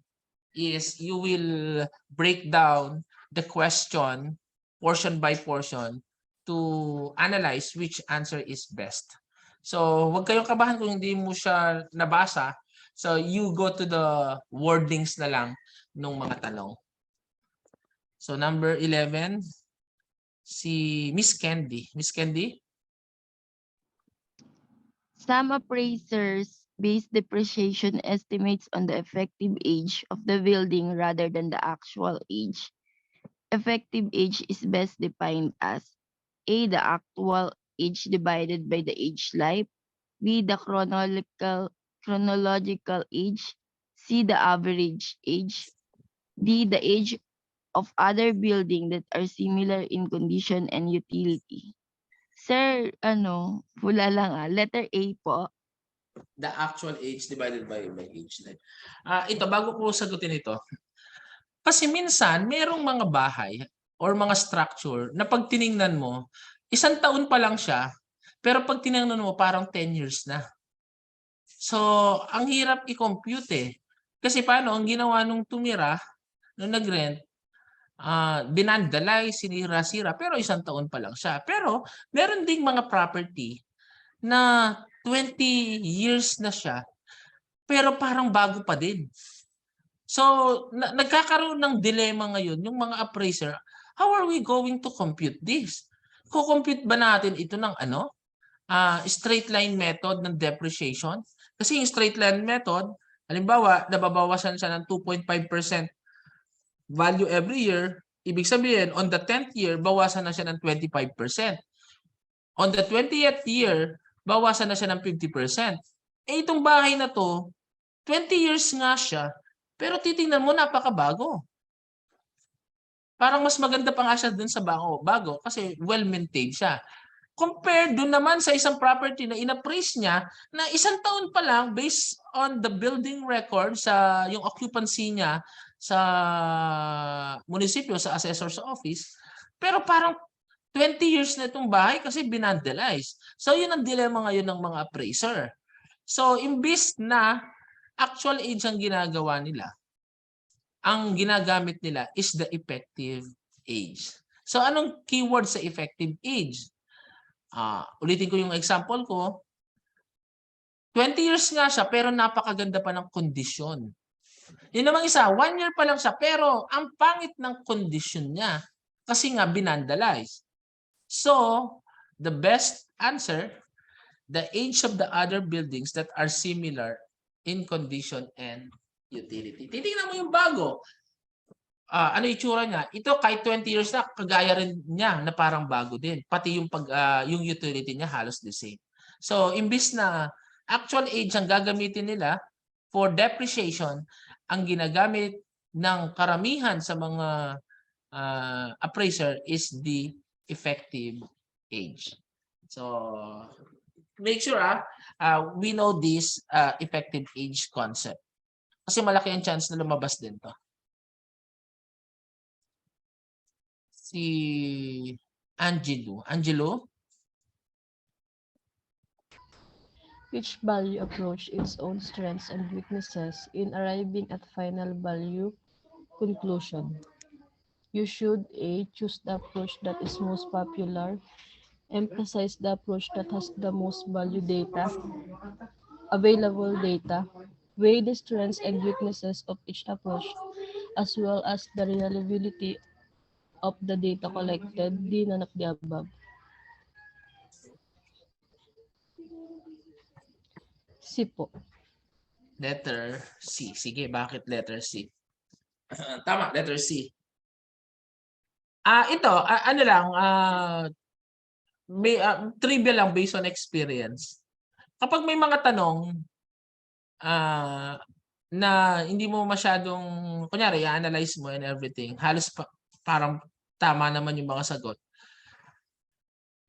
is you will break down the question portion by portion to analyze which answer is best. So, huwag kayong kabahan kung hindi mo siya nabasa. So, you go to the wordings na lang nung mga tanong. So, number 11, si Miss Candy. Miss Candy? Some appraisers base depreciation estimates on the effective age of the building rather than the actual age. Effective age is best defined as A, the actual age divided by the age life, B, the chronological age, C, the average age, D, the age of other building that are similar in condition and utility. Sir, pula lang letter A po. The actual age divided by age life. Ito, bago ko sagutin ito. Kasi minsan, merong mga bahay or mga structure na pag tiningnan mo, 1 taon pa lang siya, pero pag tiningnan mo, parang 10 years na. So, ang hirap i-compute eh. Kasi paano, ang ginawa nung tumira, nung nag-rent, binandalay, sinira-sira, pero 1 taon pa lang siya. Pero, meron ding mga property na 20 years na siya, pero parang bago pa din. So, nagkakaroon ng dilemma ngayon yung mga appraiser. How are we going to compute this? Kukompute ba natin ito ng straight line method ng depreciation? Kasi yung straight line method, halimbawa, nababawasan siya ng 2.5% value every year. Ibig sabihin, on the 10th year, bawasan na siya ng 25%. On the 20th year, bawasan na siya ng 50%. Eh, itong bahay na to, 20 years nga siya, pero titingnan mo, napakabago. Parang mas maganda pa nga siya dun sa bago kasi well-maintained siya. Compared dun naman sa isang property na inappraise niya na 1 taon pa lang based on the building record sa yung occupancy niya sa munisipyo, sa assessor's office. Pero parang 20 years na itong bahay kasi binandalize. So yun ang dilemma ngayon ng mga appraiser. So imbis na actual age ang ginagawa nila, ang ginagamit nila is the effective age. So anong keyword sa effective age? Ulitin ko yung example ko. 20 years nga siya pero napakaganda pa ng kondisyon. Yun namang isa, 1 year pa lang siya pero ang pangit ng kondisyon niya kasi nga binandalize. So, the best answer, the age of the other buildings that are similar in condition and utility. Titingnan mo yung bago. Ano itsura niya? Ito kahit 20 years na, kagaya rin niya na parang bago din. Pati yung yung utility niya halos the same. So, imbis na Actual age ang gagamitin nila. For depreciation, ang ginagamit ng karamihan sa mga appraiser is the effective age. So make sure we know this effective age concept. Kasi malaki ang chance na lumabas din to. Si Angelo? Each value approach its own strengths and weaknesses in arriving at final value conclusion. You should A. Choose the approach that is most popular, emphasize the approach that has the most value data, available data, weigh the strengths and weaknesses of each approach, as well as the reliability of the data collected, D. None of the above. C po. Letter C. Sige, bakit letter C? Tama, letter C. Ito, ano lang, may trivia lang based on experience. Kapag may mga tanong na hindi mo masyadong, kunyari, i-analyze mo and everything, halos parang tama naman yung mga sagot.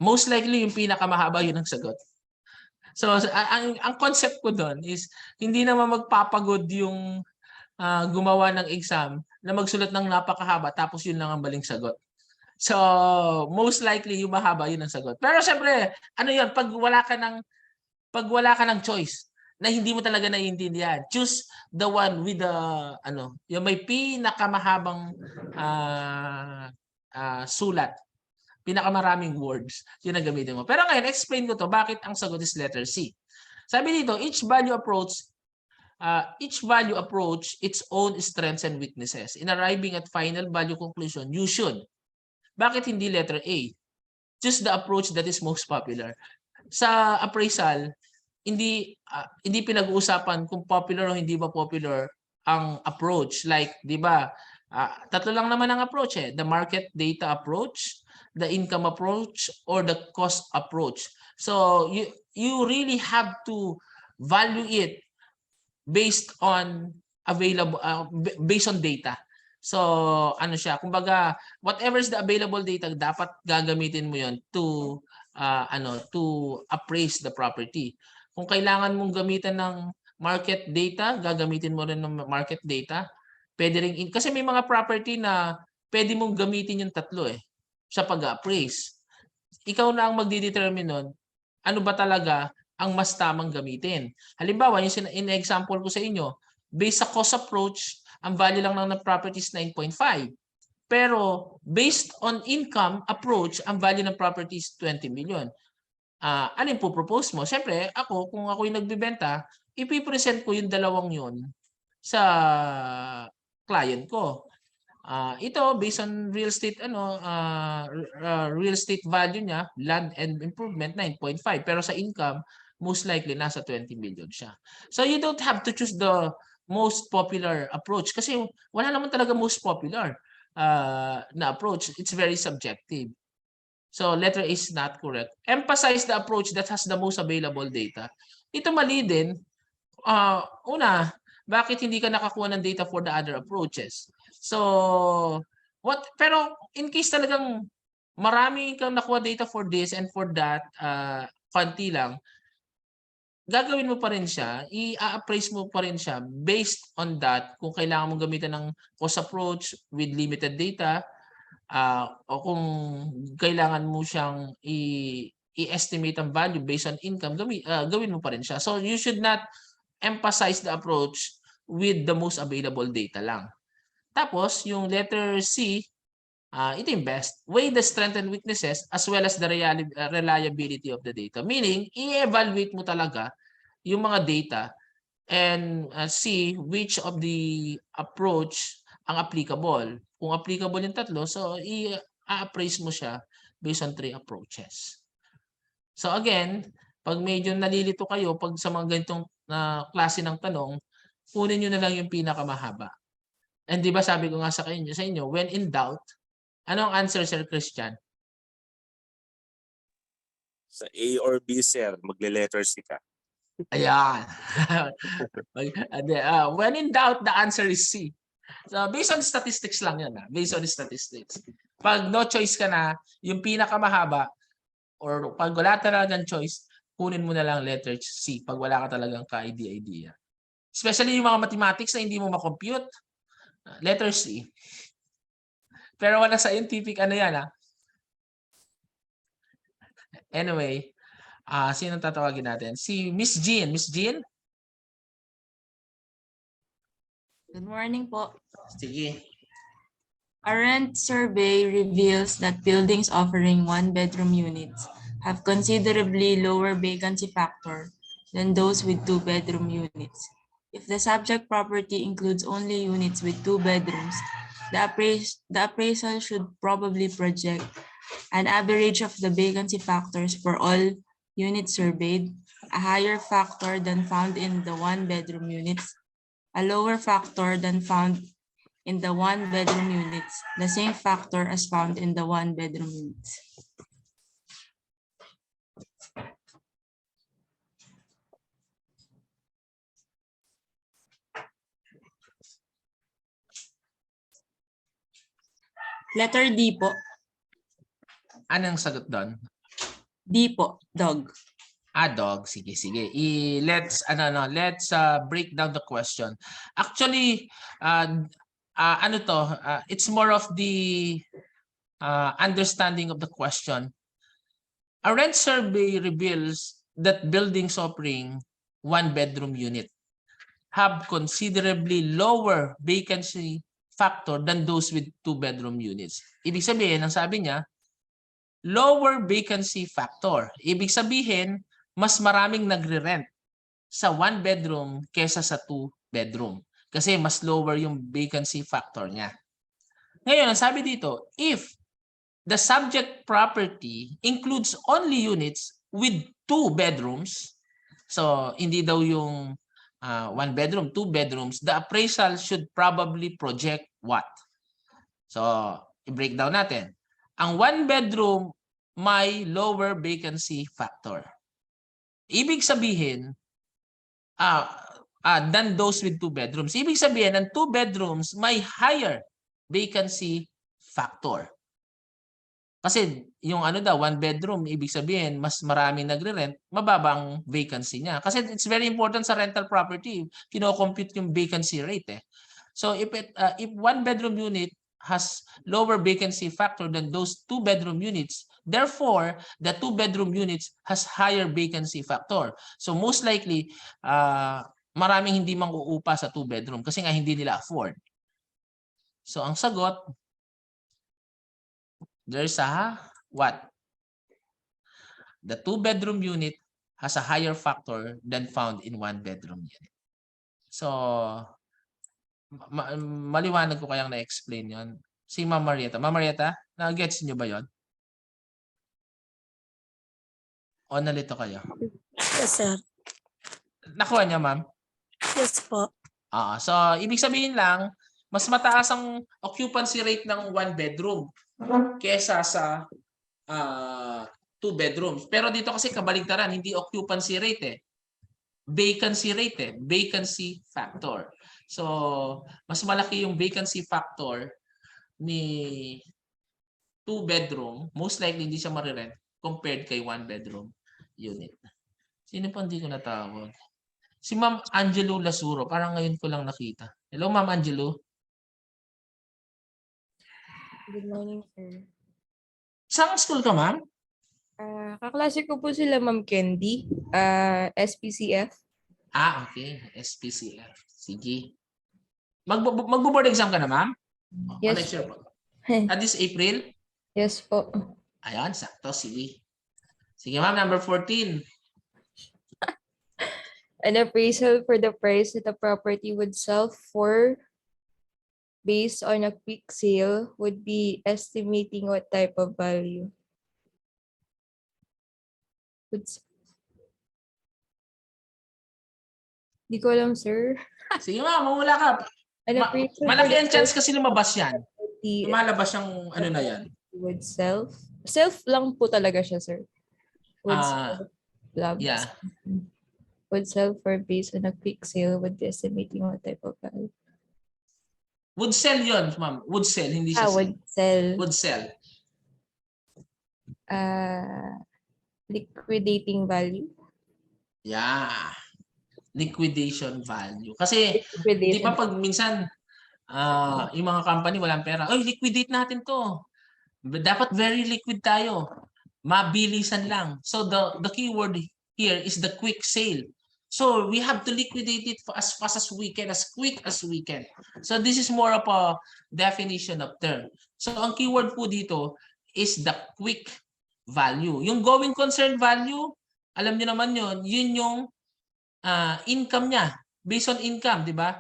Most likely, yung pinakamahaba yun ang sagot. So, ang concept ko doon is, hindi naman magpapagod yung gumawa ng exam na magsulat ng napakahaba tapos yun lang ang maling sagot. So, most likely, yung mahaba yun ang sagot. Pero syempre, ano yun, pag wala ka ng choice na hindi mo talaga naiintindihan, choose the one with the, yung may pinakamahabang sulat. Pinakamaraming words, yun ang gamitin mo. Pero ngayon, explain ko to, bakit ang sagot is letter C. Sabi dito, each value approach its own strengths and weaknesses. In arriving at final value conclusion, you should. Bakit hindi letter A? Choose the approach that is most popular. Sa appraisal, hindi pinag-uusapan kung popular o hindi ba popular ang approach. Like, di ba, tatlo lang naman ang approach eh. The market data approach, the income approach, or the cost approach. So you really have to value it based on based on data. So ano siya, kumbaga whatever is the available data, dapat gagamitin mo 'yon to appraise the property. Kung kailangan mong gamitan ng market data, gagamitin mo rin ng market data. Pwede rin kasi may mga property na pwede mong gamitin yung tatlo sa pag-appraise. Ikaw na ang magdi-determine nun, ano ba talaga ang mas tamang gamitin. Halimbawa, yung in-example ko sa inyo, based sa cost approach, ang value lang ng property is 9.5. Pero based on income approach, ang value ng property is 20 million. Ano yung propose mo? Siyempre, kung ako yung nagbibenta, ipipresent ko yung dalawang yun sa client ko. Ito based on real estate real estate value niya, land and improvement 9.5, pero sa income most likely nasa 20 million siya. So you don't have to choose the most popular approach kasi wala naman talaga most popular na approach. It's very subjective. So letter A is not correct. Emphasize the approach that has the most available data. Ito mali din. Una, bakit hindi ka nakakuha ng data for the other approaches? So, pero in case talagang marami kang nakuha data for this and for that, konti lang, gagawin mo pa rin siya, i-appraise mo pa rin siya based on that kung kailangan mong gamitan ng cost approach with limited data, o kung kailangan mo siyang i-estimate ang value based on income, gawin mo pa rin siya. So, you should not emphasize the approach with the most available data lang. Tapos, yung letter C, ito yung best. Weigh the strengths and weaknesses as well as the reliability of the data. Meaning, i-evaluate mo talaga yung mga data and see which of the approach ang applicable. Kung applicable yung tatlo, so i-appraise mo siya based on 3 approaches. So again, pag medyo nalilito kayo, pag sa mga ganitong klase ng tanong, kunin nyo na lang yung pinakamahaba. And di ba sabi ko nga sa inyo, when in doubt, anong answer, Sir Christian? Sa A or B, sir, magle-letter C ka. Ayan. When in doubt, the answer is C. So based on statistics lang yan. Based on statistics. Pag no choice ka na, yung pinakamahaba, or pag wala talagang choice, kunin mo na lang letter C pag wala ka talagang ka-idea. Especially yung mga mathematics na hindi mo makompute, letter C. Pero wala scientific ano yan Anyway, sino tatawagin natin? Si Miss Jean. Miss Jean? Good morning po. Sige. A rent survey reveals that buildings offering one-bedroom units have considerably lower vacancy factor than those with two-bedroom units. If the subject property includes only units with two bedrooms, the appraisal should probably project an average of the vacancy factors for all units surveyed, a higher factor than found in the one-bedroom units, a lower factor than found in the one-bedroom units, the same factor as found in the one-bedroom units. Letter D po. Anong sagot doon? D po, dog. Dog. Sige. Let's break down the question. Actually, it's more of the understanding of the question. A rent survey reveals that buildings offering one-bedroom unit have considerably lower vacancy factor than those with two-bedroom units. Ibig sabihin, ang sabi niya, lower vacancy factor. Ibig sabihin, mas maraming nagre-rent sa one-bedroom kesa sa two-bedroom. Kasi mas lower yung vacancy factor niya. Ngayon, ang sabi dito, if the subject property includes only units with two bedrooms, so hindi daw yung one bedroom, two bedrooms, the appraisal should probably project what? So, i-break down natin. Ang one bedroom may lower vacancy factor. Ibig sabihin, than those with two bedrooms. Ibig sabihin, ang two bedrooms may higher vacancy factor. Kasi yung one bedroom, ibig sabihin, mas maraming nagre-rent, mababang vacancy niya. Kasi it's very important sa rental property, kino-compute yung vacancy rate. So if one bedroom unit has lower vacancy factor than those two bedroom units, therefore, the two bedroom units has higher vacancy factor. So most likely, maraming hindi mang-uupa sa two bedroom kasi nga hindi nila afford. So ang sagot, there's a what? The two-bedroom unit has a higher factor than found in one-bedroom unit. So, maliwanag ko kayang na-explain yon. Si Ma'am Marieta. Ma'am Marieta, na-gets nyo ba yon? O nalito kayo? Yes, sir. Nakuha niya, ma'am? Yes po. So, ibig sabihin lang, mas mataas ang occupancy rate ng one bedroom kesa sa two bedrooms. Pero dito kasi kabaligtaran, hindi occupancy rate vacancy rate vacancy factor. So, mas malaki yung vacancy factor ni two bedroom, most likely hindi siya marirent compared kay one bedroom unit. Sino pa hindi ko natawag? Si Ma'am Angelo Lasuro, parang ngayon ko lang nakita. Hello, Ma'am Angelo. Good morning, sir. Saan school ka, ma'am? Kaklase ko po sila, Ma'am Candy, SPCF. Okay. SPCF. Sige. Magbo-board exam ka na, ma'am? Yes. Next year po. This April? Yes po. Ayan, sakto. Sige. Sige, ma'am. Number 14. An appraisal for the price that the property would sell for based on a quick sale would be estimating what type of value? Hindi ko alam, sir. Sige, ma'am. Mamula ka. Malaki ang chance kasi lumabas yan. Lumalabas yung ano na yan. Would self? Self lang po talaga siya, sir. Would Yeah. would sell for based on a quick sale would be estimating what type of value? Would sell yun, ma'am. Would sell, hindi siya sell. Would sell. Would sell. Liquidating value. Yeah. Liquidation value. Kasi, di Liquidation. ba pag minsan, yung mga company walang pera, oy, liquidate natin to. Dapat very liquid tayo. Mabilisan lang. So the keyword here is the quick sale. So we have to liquidate it as fast as we can, as quick as we can. So this is more of a definition of term. So ang keyword po dito is the quick value. Yung going concern value, alam niyo naman yun yung income niya. Based on income, di ba?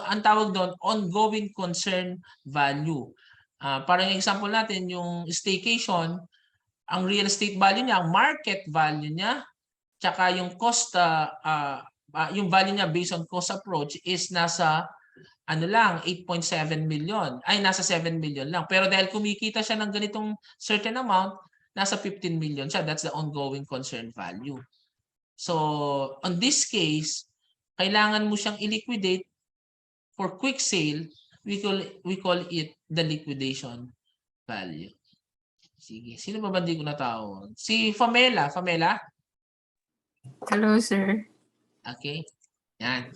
Ang tawag doon, ongoing concern value. Parang example natin, yung staycation, ang real estate value niya, ang market value niya, tsaka yung cost, yung value niya based on cost approach is nasa 8.7 million. Ay, nasa 7 million lang. Pero dahil kumikita siya ng ganitong certain amount, nasa 15 million siya. That's the ongoing concern value. So, on this case, kailangan mo siyang i-liquidate for quick sale. We call it the liquidation value. Sige. Sino ba hindi ko natawag? Si Famela. Famela? Hello, sir. Okay. Yan.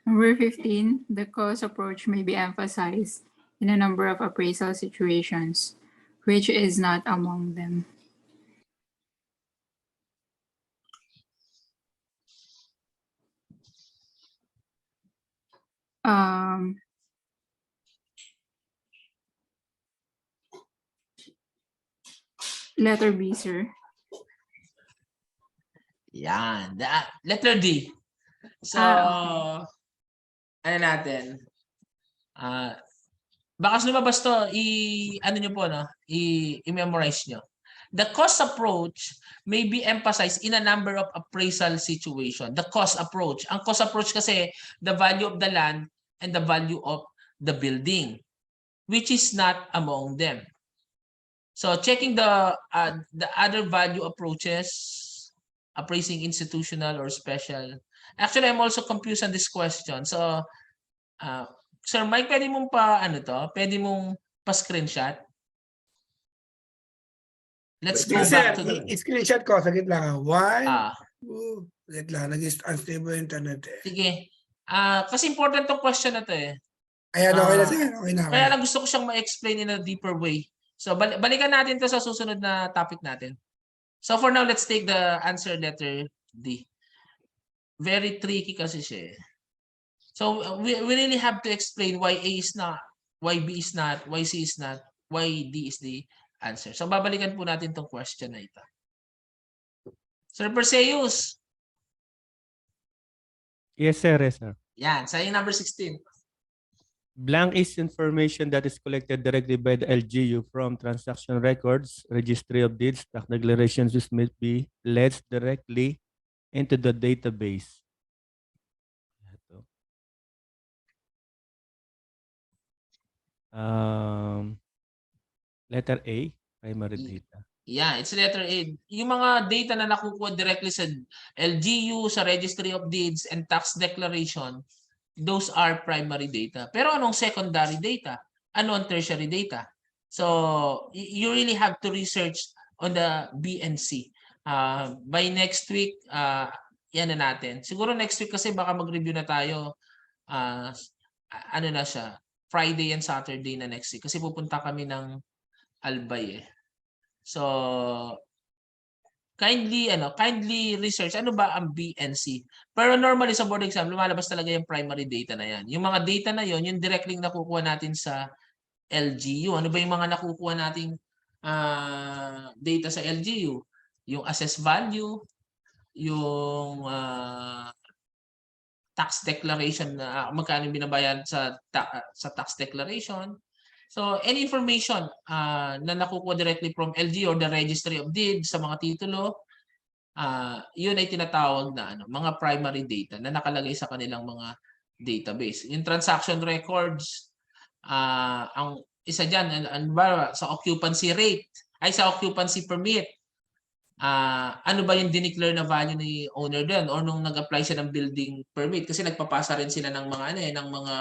Number 15, the cost approach may be emphasized in a number of appraisal situations, which is not among them. Letter B, sir. Yan. Letter D. So, ano natin? Baka lumabas to, ano nyo po, no? I-memorize nyo. The cost approach may be emphasized in a number of appraisal situation. The cost approach. Ang cost approach kasi, the value of the land and the value of the building, which is not among them. So, checking the other value approaches, appraising institutional or special. Actually, I'm also confused on this question. So, Sir Mike, pwede mong pwede mong pa-screenshot? Let's go back to the... I-screenshot ko, sagit lang. 1, 2, sagit lang. Nag-unstable internet eh. Sige. Kasi important tong question na to eh. Ayan, okay na sir. Okay na. Kaya lang gusto ko siyang ma-explain in a deeper way. So, balikan natin to sa susunod na topic natin. So, for now, let's take the answer letter D. Very tricky kasi siya eh. So, we really have to explain why A is not, why B is not, why C is not, why D is the answer. So, babalikan po natin tong question na ito. Sir Perseus. Yes, sir. Yes, sir. Yan. Sa number 16. Blank is information that is collected directly by the LGU from transaction records, registry of deeds, tax declarations which may be led directly into the database. Letter A, primary data. Yeah, it's letter A. Yung mga data na nakukuha directly sa LGU, sa Registry of Deeds and Tax Declaration, those are primary data. Pero anong secondary data? Ano ang tertiary data? So, you really have to research on the BNC. By next week, yan na natin. Siguro next week kasi baka mag-review na tayo. Ano na siya? Friday and Saturday na next week. Kasi pupunta kami ng Albay eh. So, kindly research ano ba ang BNC. Pero normally sa board exam, lumalabas talaga yung primary data na yan. Yung mga data na yon, yung directly nakukuha natin sa LGU. Ano ba yung mga nakukuha nating data sa LGU? Yung assessed value, yung tax declaration na magkano binabayad sa tax declaration. So, any information na nakukuha directly from LG or the Registry of Deeds sa mga titulo, yun ay tinatawag na mga primary data na nakalagay sa kanilang mga database. Yung transaction records, ang isa dyan, sa occupancy rate, ay sa occupancy permit. ano ba yung dineclare na value ni owner doon or nung nag-apply siya ng building permit kasi nagpapasa rin sila ng mga ng mga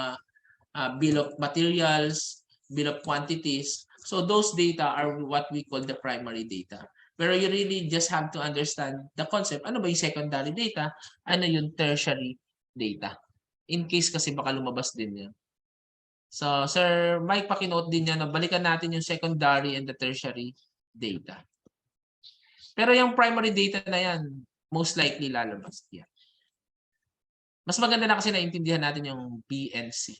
bill of materials, bill of quantities. So those data are what we call the primary data. Pero you really just have to understand the concept. Ano ba yung secondary data? Ano yung tertiary data? In case kasi baka lumabas din yun. So, Sir Mike, pakinote din niya na balikan natin yung secondary and the tertiary data. Pero yung primary data na yan, most likely lalabas yan. Mas maganda na kasi naintindihan natin yung BNC.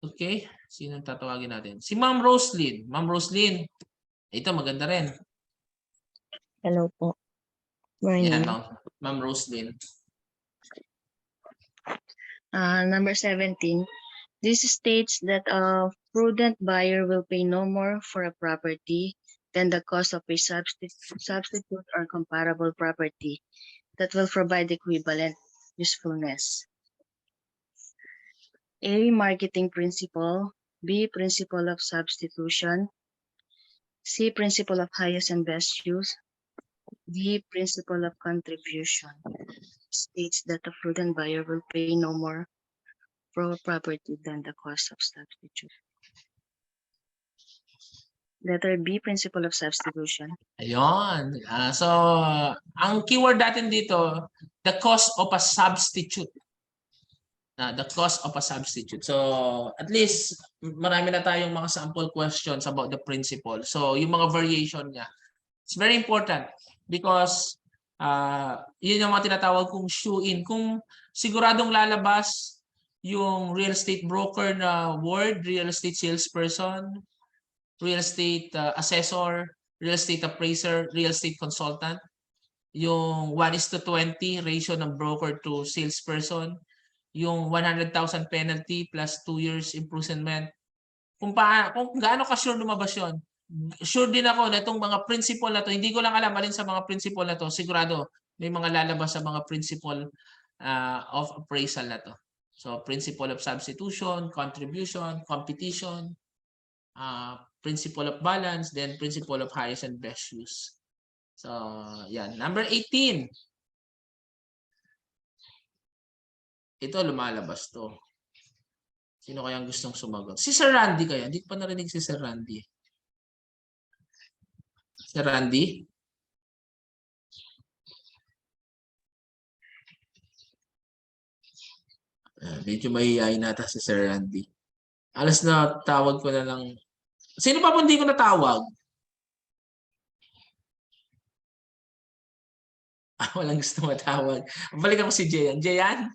Okay? Sinong tatawagin natin? Si Ma'am Roslyn. Ma'am Roslyn, ito maganda rin. Hello po. Morning. Yan, Ma'am Roslyn. Number 17. This states that a prudent buyer will pay no more for a property than the cost of a substitute or comparable property that will provide equivalent usefulness. A. Marketing principle. B. Principle of substitution. C. Principle of highest and best use. D. Principle of contribution. States that a prudent buyer will pay no more for a property than the cost of substitute. Letter B, principle of substitution. Ayun. So, ang keyword natin dito, the cost of a substitute. The cost of a substitute. So, at least, marami na tayong mga sample questions about the principle. So, yung mga variation niya. It's very important because yun yung mga tinatawag kong shoe-in. Kung siguradong lalabas yung real estate broker na word, real estate salesperson, real estate assessor, real estate appraiser, real estate consultant, yung 1:20 ratio ng broker to salesperson, yung 100,000 penalty plus 2 years imprisonment. Kung gaano ka sure lumabas yun, sure din ako na itong mga principle na to, hindi ko lang alam alin sa mga principle na to, sigurado may mga lalabas sa mga principle of appraisal na to. So, principle of substitution, contribution, competition, principle of balance, then principle of highest and best use. So, yan. Number 18. Ito, lumalabas to. Sino kayang gustong sumagot? Si Sir Randy kaya? Hindi ko pa narinig si Sir Randy. Sir Randy? Medyo mahihayin nata si Sir Randy. Alas na tawag ko na lang. Sino pa po hindi ko natawag? Walang gusto matawag. Balik ako si Jayan. Jayan?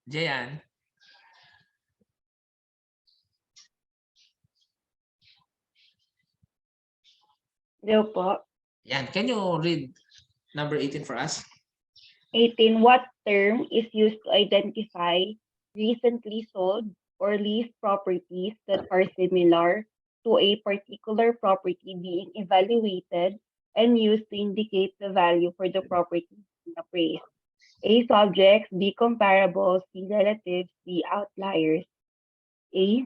Jayan? Hello po. Yan. Can you read number 18 for us? 18. What term is used to identify recently sold or leased properties that are similar to a particular property being evaluated and used to indicate the value for the property being appraised? A. Subjects. B. Comparables. C. Relatives. D. Outliers. A.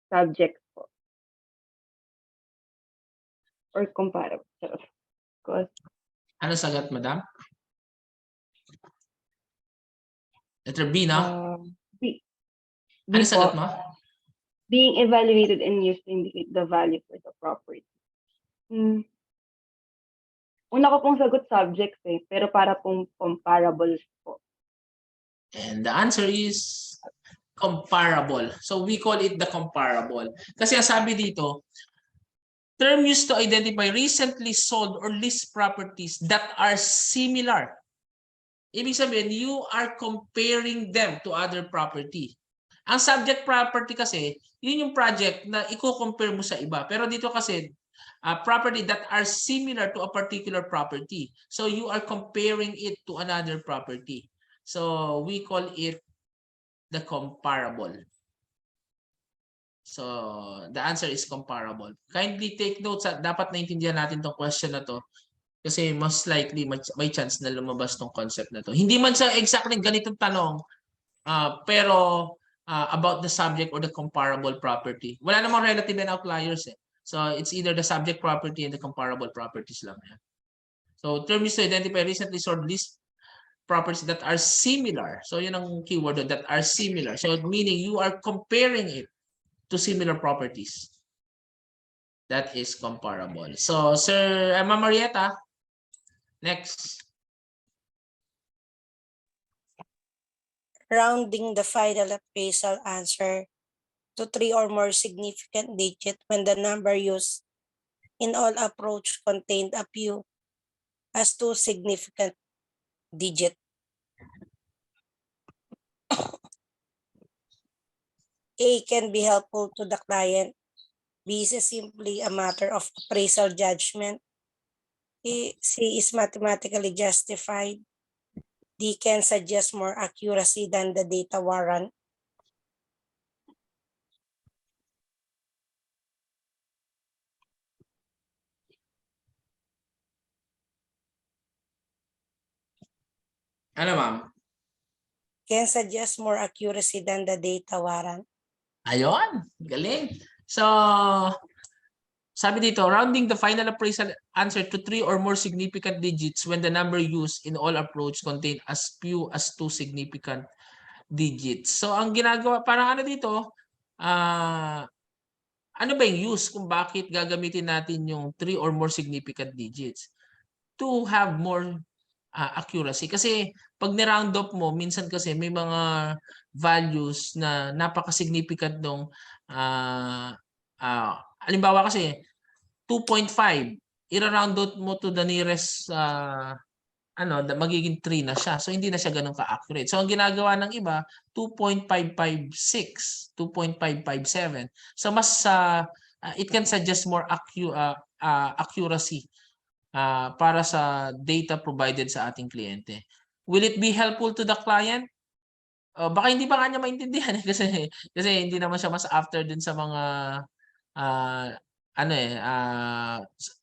Subjects po. Or comparables. Ano sagot, madam? Letter B, no? B. Ano sagot mo? Being evaluated and used to indicate the value for the property. Una ko pong sagot subjects pero para pong comparables po. And the answer is comparable. So we call it the comparable. Kasi ang sabi dito, term used to identify recently sold or leased properties that are similar. Ibig sabihin, you are comparing them to other property. Ang subject property kasi, yun yung project na i-compare mo sa iba. Pero dito kasi, property that are similar to a particular property. So you are comparing it to another property. So we call it the comparable. So the answer is comparable. Kindly take notes. Dapat naintindihan natin tong question na to. Kasi most likely may chance na lumabas tong concept na to. Hindi man sa exactly ganitong tanong, pero about the subject or the comparable property. Wala namang relative and outliers eh. So it's either the subject property and the comparable properties lang yan. So term is to identify recently solved list properties that are similar. So yun ang keyword doon, that are similar. So meaning you are comparing it to similar properties. That is comparable. So Sir Ma'am Marietta, next. Rounding the final appraisal answer to 3 or more significant digits when the number used in all approach contained a few as 2 significant digit. A can be helpful to the client. B is simply a matter of appraisal judgment. C is mathematically justified. D can suggest more accuracy than the data warrant. Ano ma'am? Can suggest more accuracy than the data warrant. Ayun, galing. So, sabi dito, rounding the final appraisal answer to 3 or more significant digits when the number used in all approach contain as few as 2 significant digits. So, ang ginagawa, parang ano dito, ano ba yung use kung bakit gagamitin natin yung 3 or more significant digits? To have more accuracy. Kasi pag ni-round up mo, minsan kasi may mga values na napaka-significant nung halimbawa kasi 2.5, i-round out mo to the nearest magiging 3 na siya. So hindi na siya ganun ka-accurate. So ang ginagawa ng iba, 2.556, 2.557. So mas it can suggest more accuracy para sa data provided sa ating kliyente. Will it be helpful to the client? Baka hindi pa nga niya maintindihan kasi hindi naman siya mas after din sa mga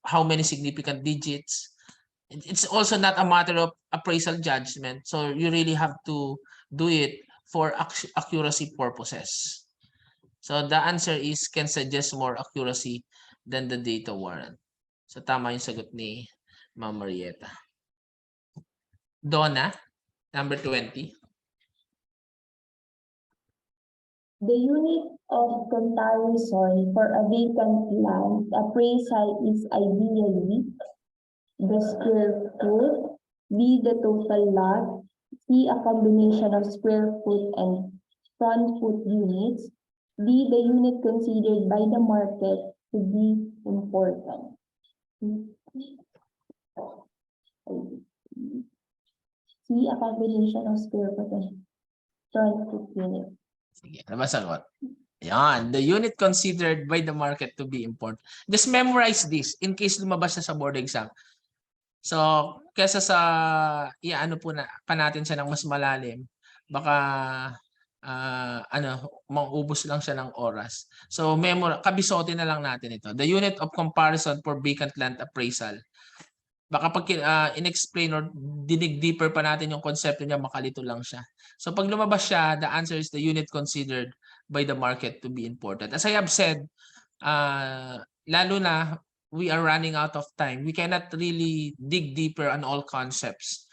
how many significant digits. It's also not a matter of appraisal judgment. So you really have to do it for accuracy purposes. So the answer is can suggest more accuracy than the data warrant. So tama yung sagot ni Ma'am Marietta. Donna, number 20. The unit of comparison for a vacant land appraisal is ideally the square foot, B, the total lot, C, a combination of square foot and front foot units, D, the unit considered by the market to be important. C, a combination of square foot and front foot units. Sige, ano ba sagot? Yan, the unit considered by the market to be important. Just memorize this in case lumabas na sa board exam. So, kesa sa ano po na pa natin siya ng mas malalim, baka maubos lang siya ng oras. So, kabisote na lang natin ito. The unit of comparison for vacant land appraisal. Baka pag in-explain or dinig deeper pa natin yung konsepto niya, makalito lang siya. So, pag lumabas siya, the answer is the unit considered by the market to be important. As I have said, lalo na we are running out of time. We cannot really dig deeper on all concepts.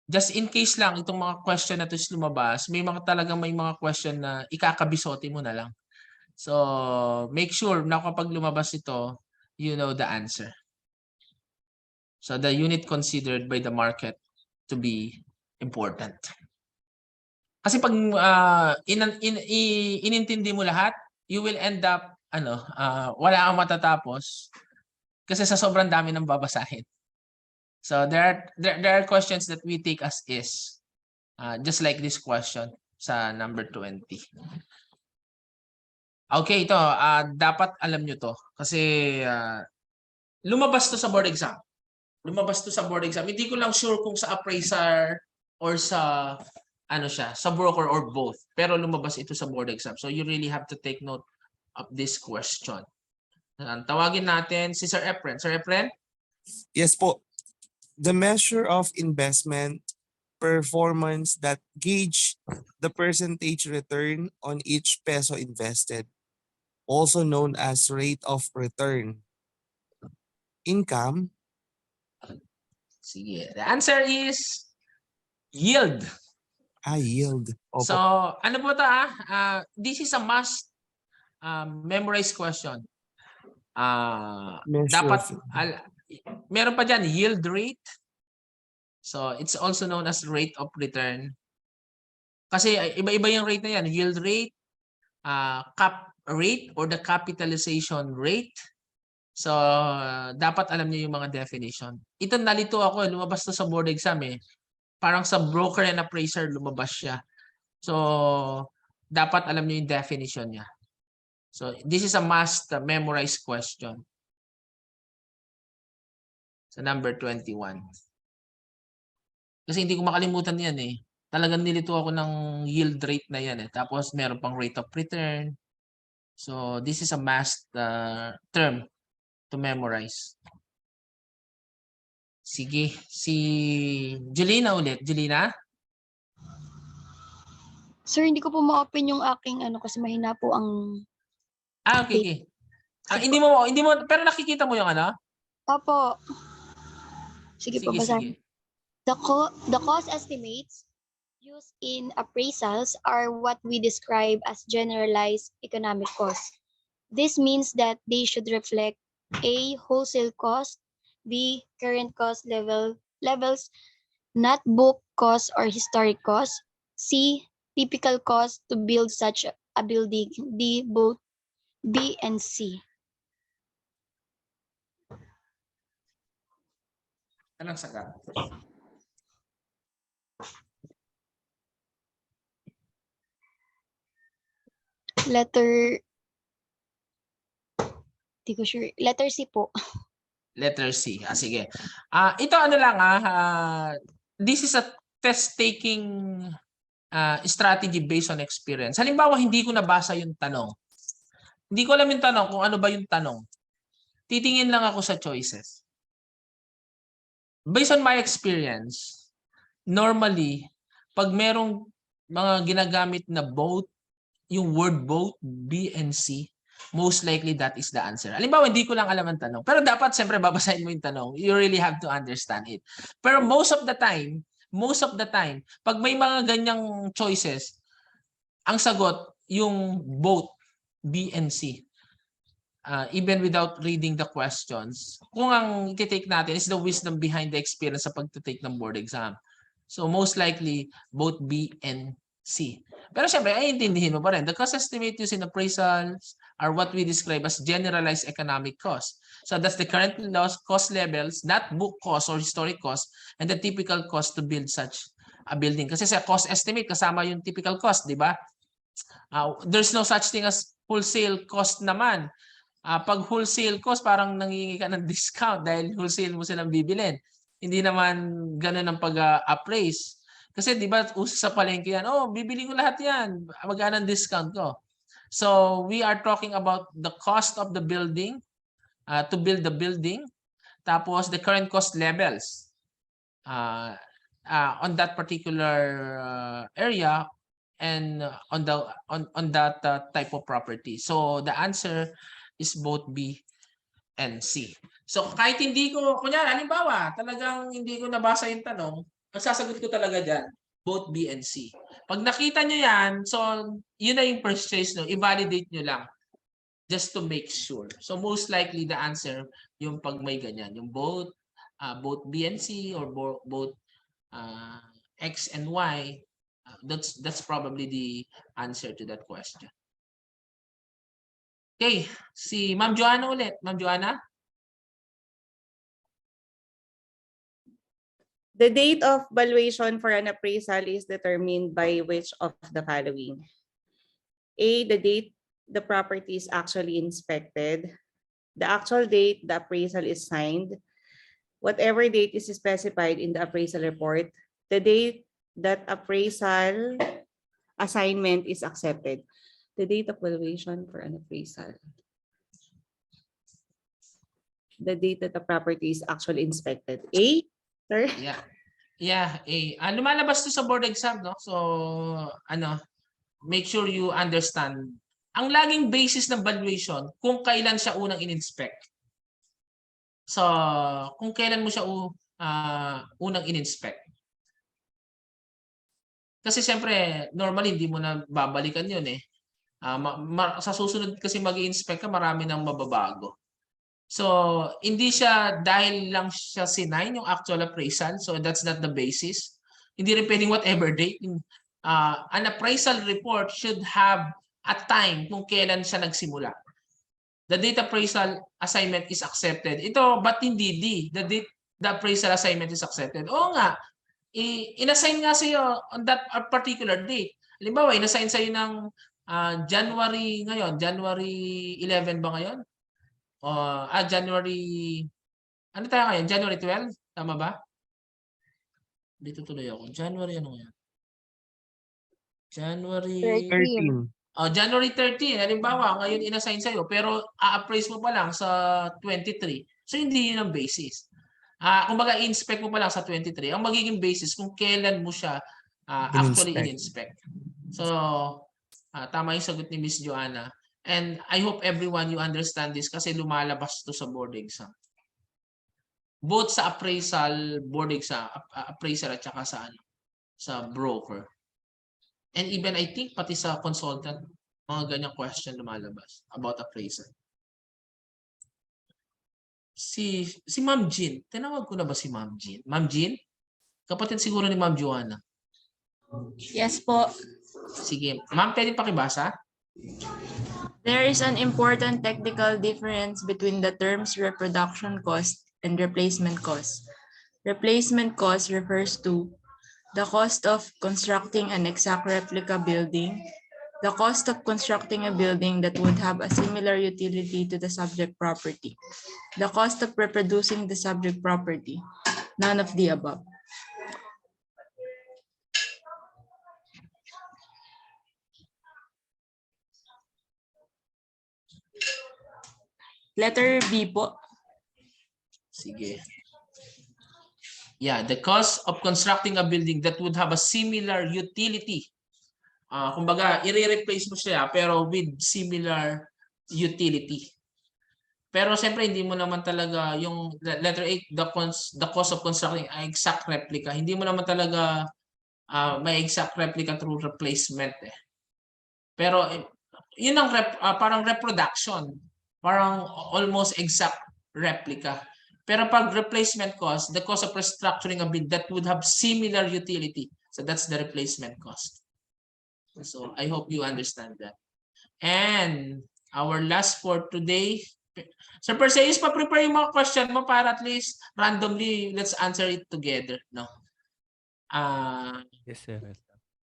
Just in case lang itong mga question na ito is lumabas, may mga question na ikakabisote mo na lang. So make sure na kapag lumabas ito, you know the answer. So the unit considered by the market to be important. Kasi pag inintindi mo lahat, you will end up wala kang matatapos kasi sa sobrang dami ng babasahin. So there are questions that we take as is, just like this question sa number 20. Okay, ito dapat alam nyo to kasi lumabas to sa board exam. Hindi ko lang sure kung sa appraiser or sa sa broker or both, pero lumabas ito sa board exam. So you really have to take note of this question. Tawagin natin si Sir Efren. Sir Efren? Yes po. The measure of investment performance that gauge the percentage return on each peso invested, also known as rate of return. Income. Sige. The answer is yield. Yield. So, Opo. ano po ito this is a must memorize question. Measure Dapat, of- meron pa dyan, yield rate. So, it's also known as rate of return. Kasi iba-iba yung rate na yan. Yield rate, cap rate, or the capitalization rate. So, dapat alam niyo yung mga definition. Ito nalito ako, lumabas to sa board exam eh. Parang sa broker and appraiser lumabas siya. So, dapat alam niyo yung definition niya. So, this is a must memorize question. Sa number 21. Kasi hindi ko makalimutan yan eh. Talagang nilito ako ng yield rate na yan eh. Tapos meron pang rate of return. So, this is a must term to memorize. Sige, si Julina ulit. Julina? Sir, hindi ko po ma-open yung aking kasi mahina po ang... Okay. Hindi mo, pero nakikita mo yung Opo. Sige po, basahin. Sige. The cost estimates used in appraisals are what we describe as generalized economic costs. This means that they should reflect A, wholesale cost, B, current cost levels, not book cost or historic cost, C, typical cost to build such a building, D, both B and C. Anong sagot? Letter... Di ko sure. Letter C po. Letter C. Sige. Ito lang this is a test-taking strategy based on experience. Halimbawa, hindi ko nabasa yung tanong. Hindi ko alam yung tanong kung ano ba yung tanong. Titingin lang ako sa choices. Based on my experience, normally, pag merong mga ginagamit na both, yung word both, B and C, most likely that is the answer. Halimbawa, hindi ko lang alam ang tanong. Pero dapat, siyempre, babasahin mo yung tanong. You really have to understand it. Pero most of the time, pag may mga ganyang choices, ang sagot, yung both, B and C. Even without reading the questions. Kung ang i-take natin is the wisdom behind the experience sa pag-take ng board exam. So most likely, both B and C. Pero syempre, ay intindihin mo pa rin. The cost estimate used in appraisals are what we describe as generalized economic cost. So that's the current cost levels, not book cost or historic cost, and the typical cost to build such a building. Kasi sa cost estimate, kasama yung typical cost, di ba? There's no such thing as wholesale cost naman. Pag wholesale cost, parang nangingi ka ng discount dahil wholesale mo silang bibilin. Hindi naman ganun ang pag-appraise. Kasi di ba uso sa palengke yan, bibili ko lahat yan. Magkano ang discount ko? So we are talking about the cost of the building, to build the building, tapos the current cost levels on that particular area and on that type of property. So the answer is both B and C. So kahit hindi ko, kunyari, halimbawa, talagang hindi ko nabasa yung tanong, ang sasagot ko talaga dyan, both B and C. Pag nakita nyo yan, so yun na yung first choice, no? I-validate nyo lang just to make sure. So most likely the answer, yung pag may ganyan, yung both B and C or both X and Y, that's probably the answer to that question. Okay, si Ma'am Joanna ulit. Ma'am Joanna? The date of valuation for an appraisal is determined by which of the following? A, the date the property is actually inspected. The actual date the appraisal is signed. Whatever date is specified in the appraisal report. The date that appraisal assignment is accepted. The date of valuation for an appraisal. The date that the property is actually inspected. A, sir? Yeah. Yeah, lumalabas to sa board exam, no? So, make sure you understand. Ang laging basis ng valuation, kung kailan siya unang in-inspect. So, kung kailan mo siya unang in-inspect. Kasi siyempre, normally hindi mo na babalikan yun eh. Sa susunod kasi mag-i-inspect ka, marami nang mababago. So, hindi siya dahil lang siya sinign yung actual appraisal. So, that's not the basis. Hindi rin pwedeng whatever date. An appraisal report should have a time kung kailan siya nagsimula. The date appraisal assignment is accepted. Ito, ba't hindi D? The appraisal assignment is accepted. Oo nga, inassign nga sa'yo on that particular date. Halimbawa, inassign sa'yo ng January ngayon. January 11 ba ngayon? January, ano tayo ngayon? January 12? Tama ba? Dito tuloy ako. January ano ngayon? January 13. January 13. Halimbawa, ngayon inassign sa'yo, pero a-appraise mo pa lang sa 23. So, hindi yun ang basis. Kumbaga, inspect mo pa lang sa 23. Ang magiging basis kung kailan mo siya actually in-inspect. So, tama yung sagot ni Miss Joanna. And I hope everyone you understand this kasi lumalabas to sa board exam. Both sa appraisal, board exam, appraiser at saka sa broker. And even I think pati sa consultant, mga ganyang question lumalabas about appraisal. Si Ma'am Jean, tinawag ko na ba si Ma'am Jean? Ma'am Jean? Kapatid siguro ni Ma'am Joanna. Yes po. Sige. Ma'am, pwede pakibasa? There is an important technical difference between the terms reproduction cost and replacement cost. Replacement cost refers to the cost of constructing an exact replica building, the cost of constructing a building that would have a similar utility to the subject property, the cost of reproducing the subject property, none of the above. Letter B po. Sige. Yeah, the cost of constructing a building that would have a similar utility. Kumbaga, i-replace mo siya pero with similar utility. Pero siyempre, hindi mo naman talaga yung letter A, the cost of constructing an exact replica. Hindi mo naman talaga may exact replica through replacement eh. Pero yun ang parang reproduction. Parang almost exact replica. Pero pag replacement cost, the cost of restructuring a building that would have similar utility. So that's the replacement cost. So I hope you understand that. And our last for today, Sir Perseus, pa-prepare yung mga question mo para at least randomly, let's answer it together. No? Yes, sir.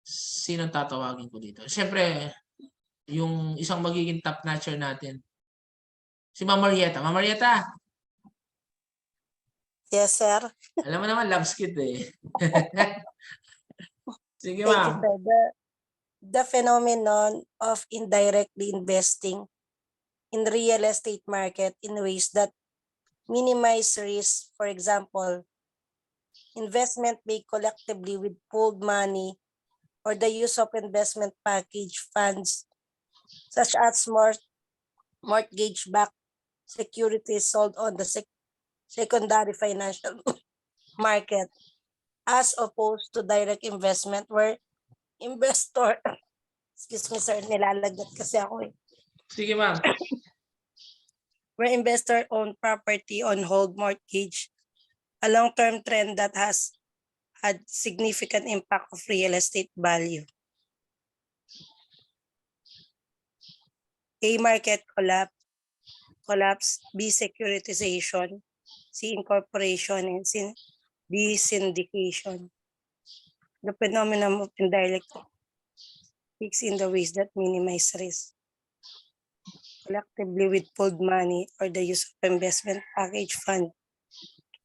Sinong tatawagin ko dito? Siyempre, yung isang magiging top notcher natin. Si Ma'am Marieta. Ma'am Marieta. Yes, sir. Alam mo naman, loves kit eh. Sige, Thank you, ma'am. sir. The phenomenon of indirectly investing in real estate market in ways that minimize risk. For example, investment made collectively with pooled money or the use of investment package funds such as mortgage-backed securities sold on the secondary financial market as opposed to direct investment where investor, excuse me sir, nilalagnat kasi ako eh. Sige, ma'am. Where investor own property on hold mortgage, a long-term trend that has had significant impact of real estate value. A, market collapse, B, securitization, C, incorporation, and D, syndication. The phenomenon of indirect fix in the ways that minimize risk. Collectively with pooled money or the use of investment package fund,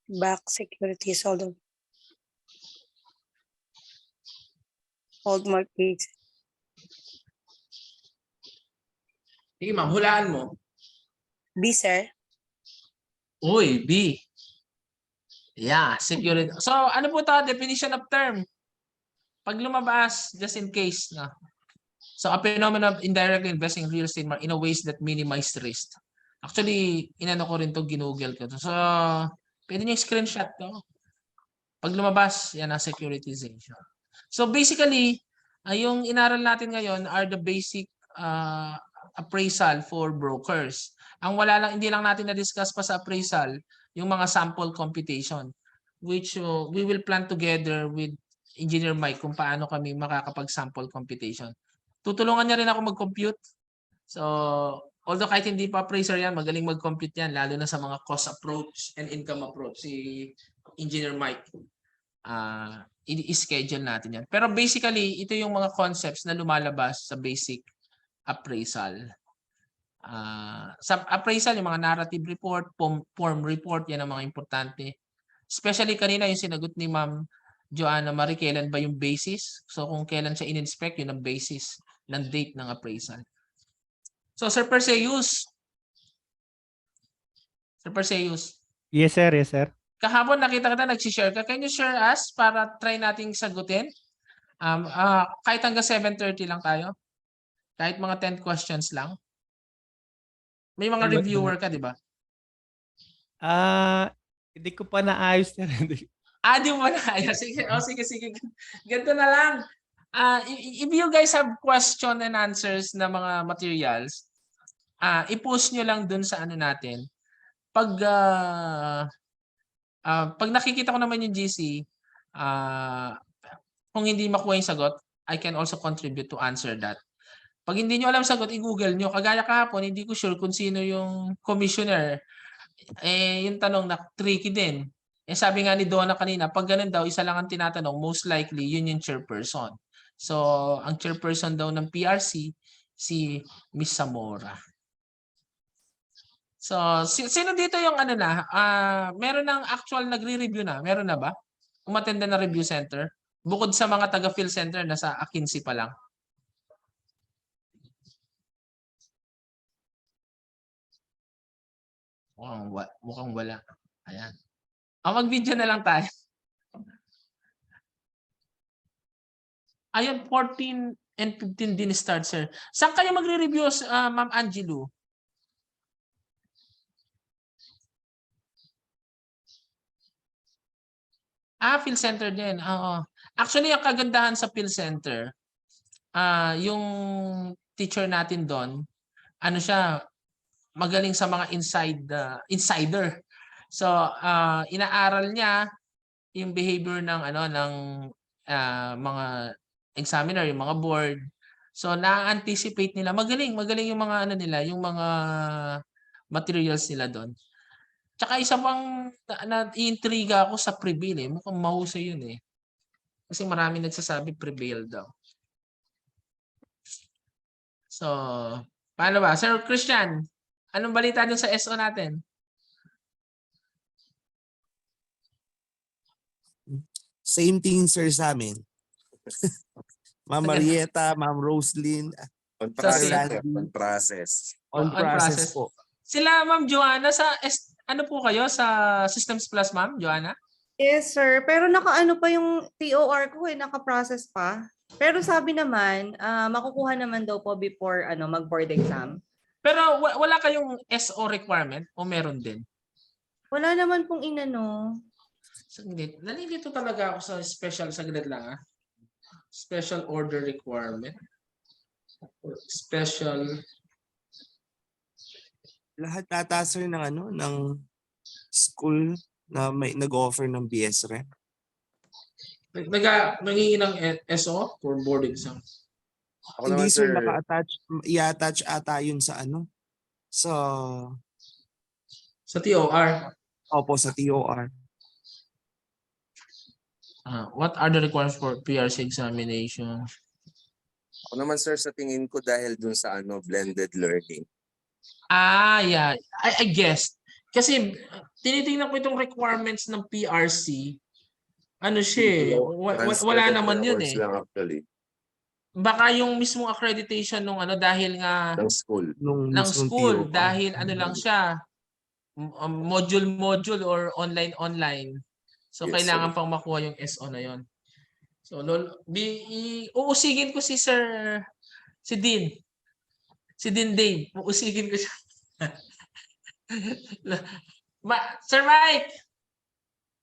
back securities, hold mortgage. Sige, ma'am. Hulaan mo. B, sir. Uy, B. Yeah, security. So ano po ito? Definition of term. Pag lumabas, just in case. No? So a phenomenon of indirectly investing in real estate in a ways that minimize risk. Actually, inano ko rin to, ginugel ko to. So, pwede nyo screenshot to. Pag lumabas, yan ang securitization. So basically, yung inaral natin ngayon are the basic appraisal for brokers. Ang wala lang, hindi lang natin na-discuss pa sa appraisal, yung mga sample computation, which we will plan together with Engineer Mike kung paano kami makakapag-sample computation. Tutulungan niya rin ako mag-compute. So, although kahit hindi pa appraiser yan, magaling mag-compute yan, lalo na sa mga cost approach and income approach. Si Engineer Mike, i-schedule natin yan. Pero basically, ito yung mga concepts na lumalabas sa basic appraisal. Sa appraisal, yung mga narrative report, form report, yan ang mga importante. Especially kanina yung sinagot ni Ma'am Joanna Marie, kailan ba yung basis? So kung kailan siya in-inspect, yun ang basis ng date ng appraisal. So Sir Perseus. Sir Perseus. Yes, sir. Yes, sir. Kahapon nakita kita, nag-share ka. Can you share us para try nating sagutin? Kahit hanggang 7:30 lang tayo. Kahit mga 10 questions lang. May mga reviewer ka, di ba? Hindi ko pa naayos, sir. Di mo na. Sige, sige. Ganito na lang. If you guys have question and answers na mga materials, i-post nyo lang dun sa ano natin. Pag nakikita ko naman yung GC, kung hindi makuha yung sagot, I can also contribute to answer that. Pag hindi nyo alam sagot, i-google nyo. Kagaya kahapon, hindi ko sure kung sino yung commissioner. Yung tanong na tricky din. Sabi nga ni Donna kanina, pag ganun daw, isa lang ang tinatanong, most likely, yun yung chairperson. So, ang chairperson daw ng PRC, si Miss Zamora. So, sino dito yung ano na? Meron ng actual nagre-review na? Meron na ba? Umatenda na review center? Bukod sa mga taga-field center, nasa Akinsi pa lang. Mukhang wala. Ayan. Mag-video na lang tayo. Ayun, 14 and 15 din start, sir. Saan kayo magre-review, Ma'am Angelo? Field center din. Oo. Actually, ang kagandahan sa field center, yung teacher natin doon, ano siya, magaling sa mga insider. So, inaaral niya yung behavior ng mga examiner, yung mga board. So, na-anticipate nila. Magaling yung mga yung mga materials nila doon. Tsaka isa pang na-intriga ako sa Prevail. Mukhang mahusay yun eh. Kasi marami nagsasabi Prevail daw. So, paano ba? Sir Christian, anong balita dun sa SO natin? Same thing, sir, sa amin. Ma'am Marieta, Ma'am Roslyn. On process. On process. On process po. Sila, Ma'am Joanna, ano po kayo sa Systems Plus, Ma'am Joanna? Yes, sir. Pero nakaano pa yung TOR ko naka-process pa. Pero sabi naman, makukuha naman daw po before mag-board exam. Pero wala kayong SO requirement o meron din? Wala naman pong inano. Saglit. Nalilito talaga ako sa special. Saglit lang Special order requirement. Special. Lahat ata, sir, ng school na may nag-offer ng BS Rep. Mangingi ng SO for board exam. Hindi, sir, i-attach ata yun sa sa TOR. Opo, sa TOR. What are the requirements for PRC examination? Ako naman, sir, sa tingin ko dahil dun sa blended learning. Yeah. I guess. Kasi tinitingnan ko itong requirements ng PRC. Wala naman yun eh. Lang actually. Baka yung mismong accreditation nung dahil nga ng school. Ng school dahil lang siya module or online. So Yes, kailangan sir. pang makuha yung SO na yon. So uusigin ko si Dean. Si Dean Dave. Uusigin ko siya. Sir Mike!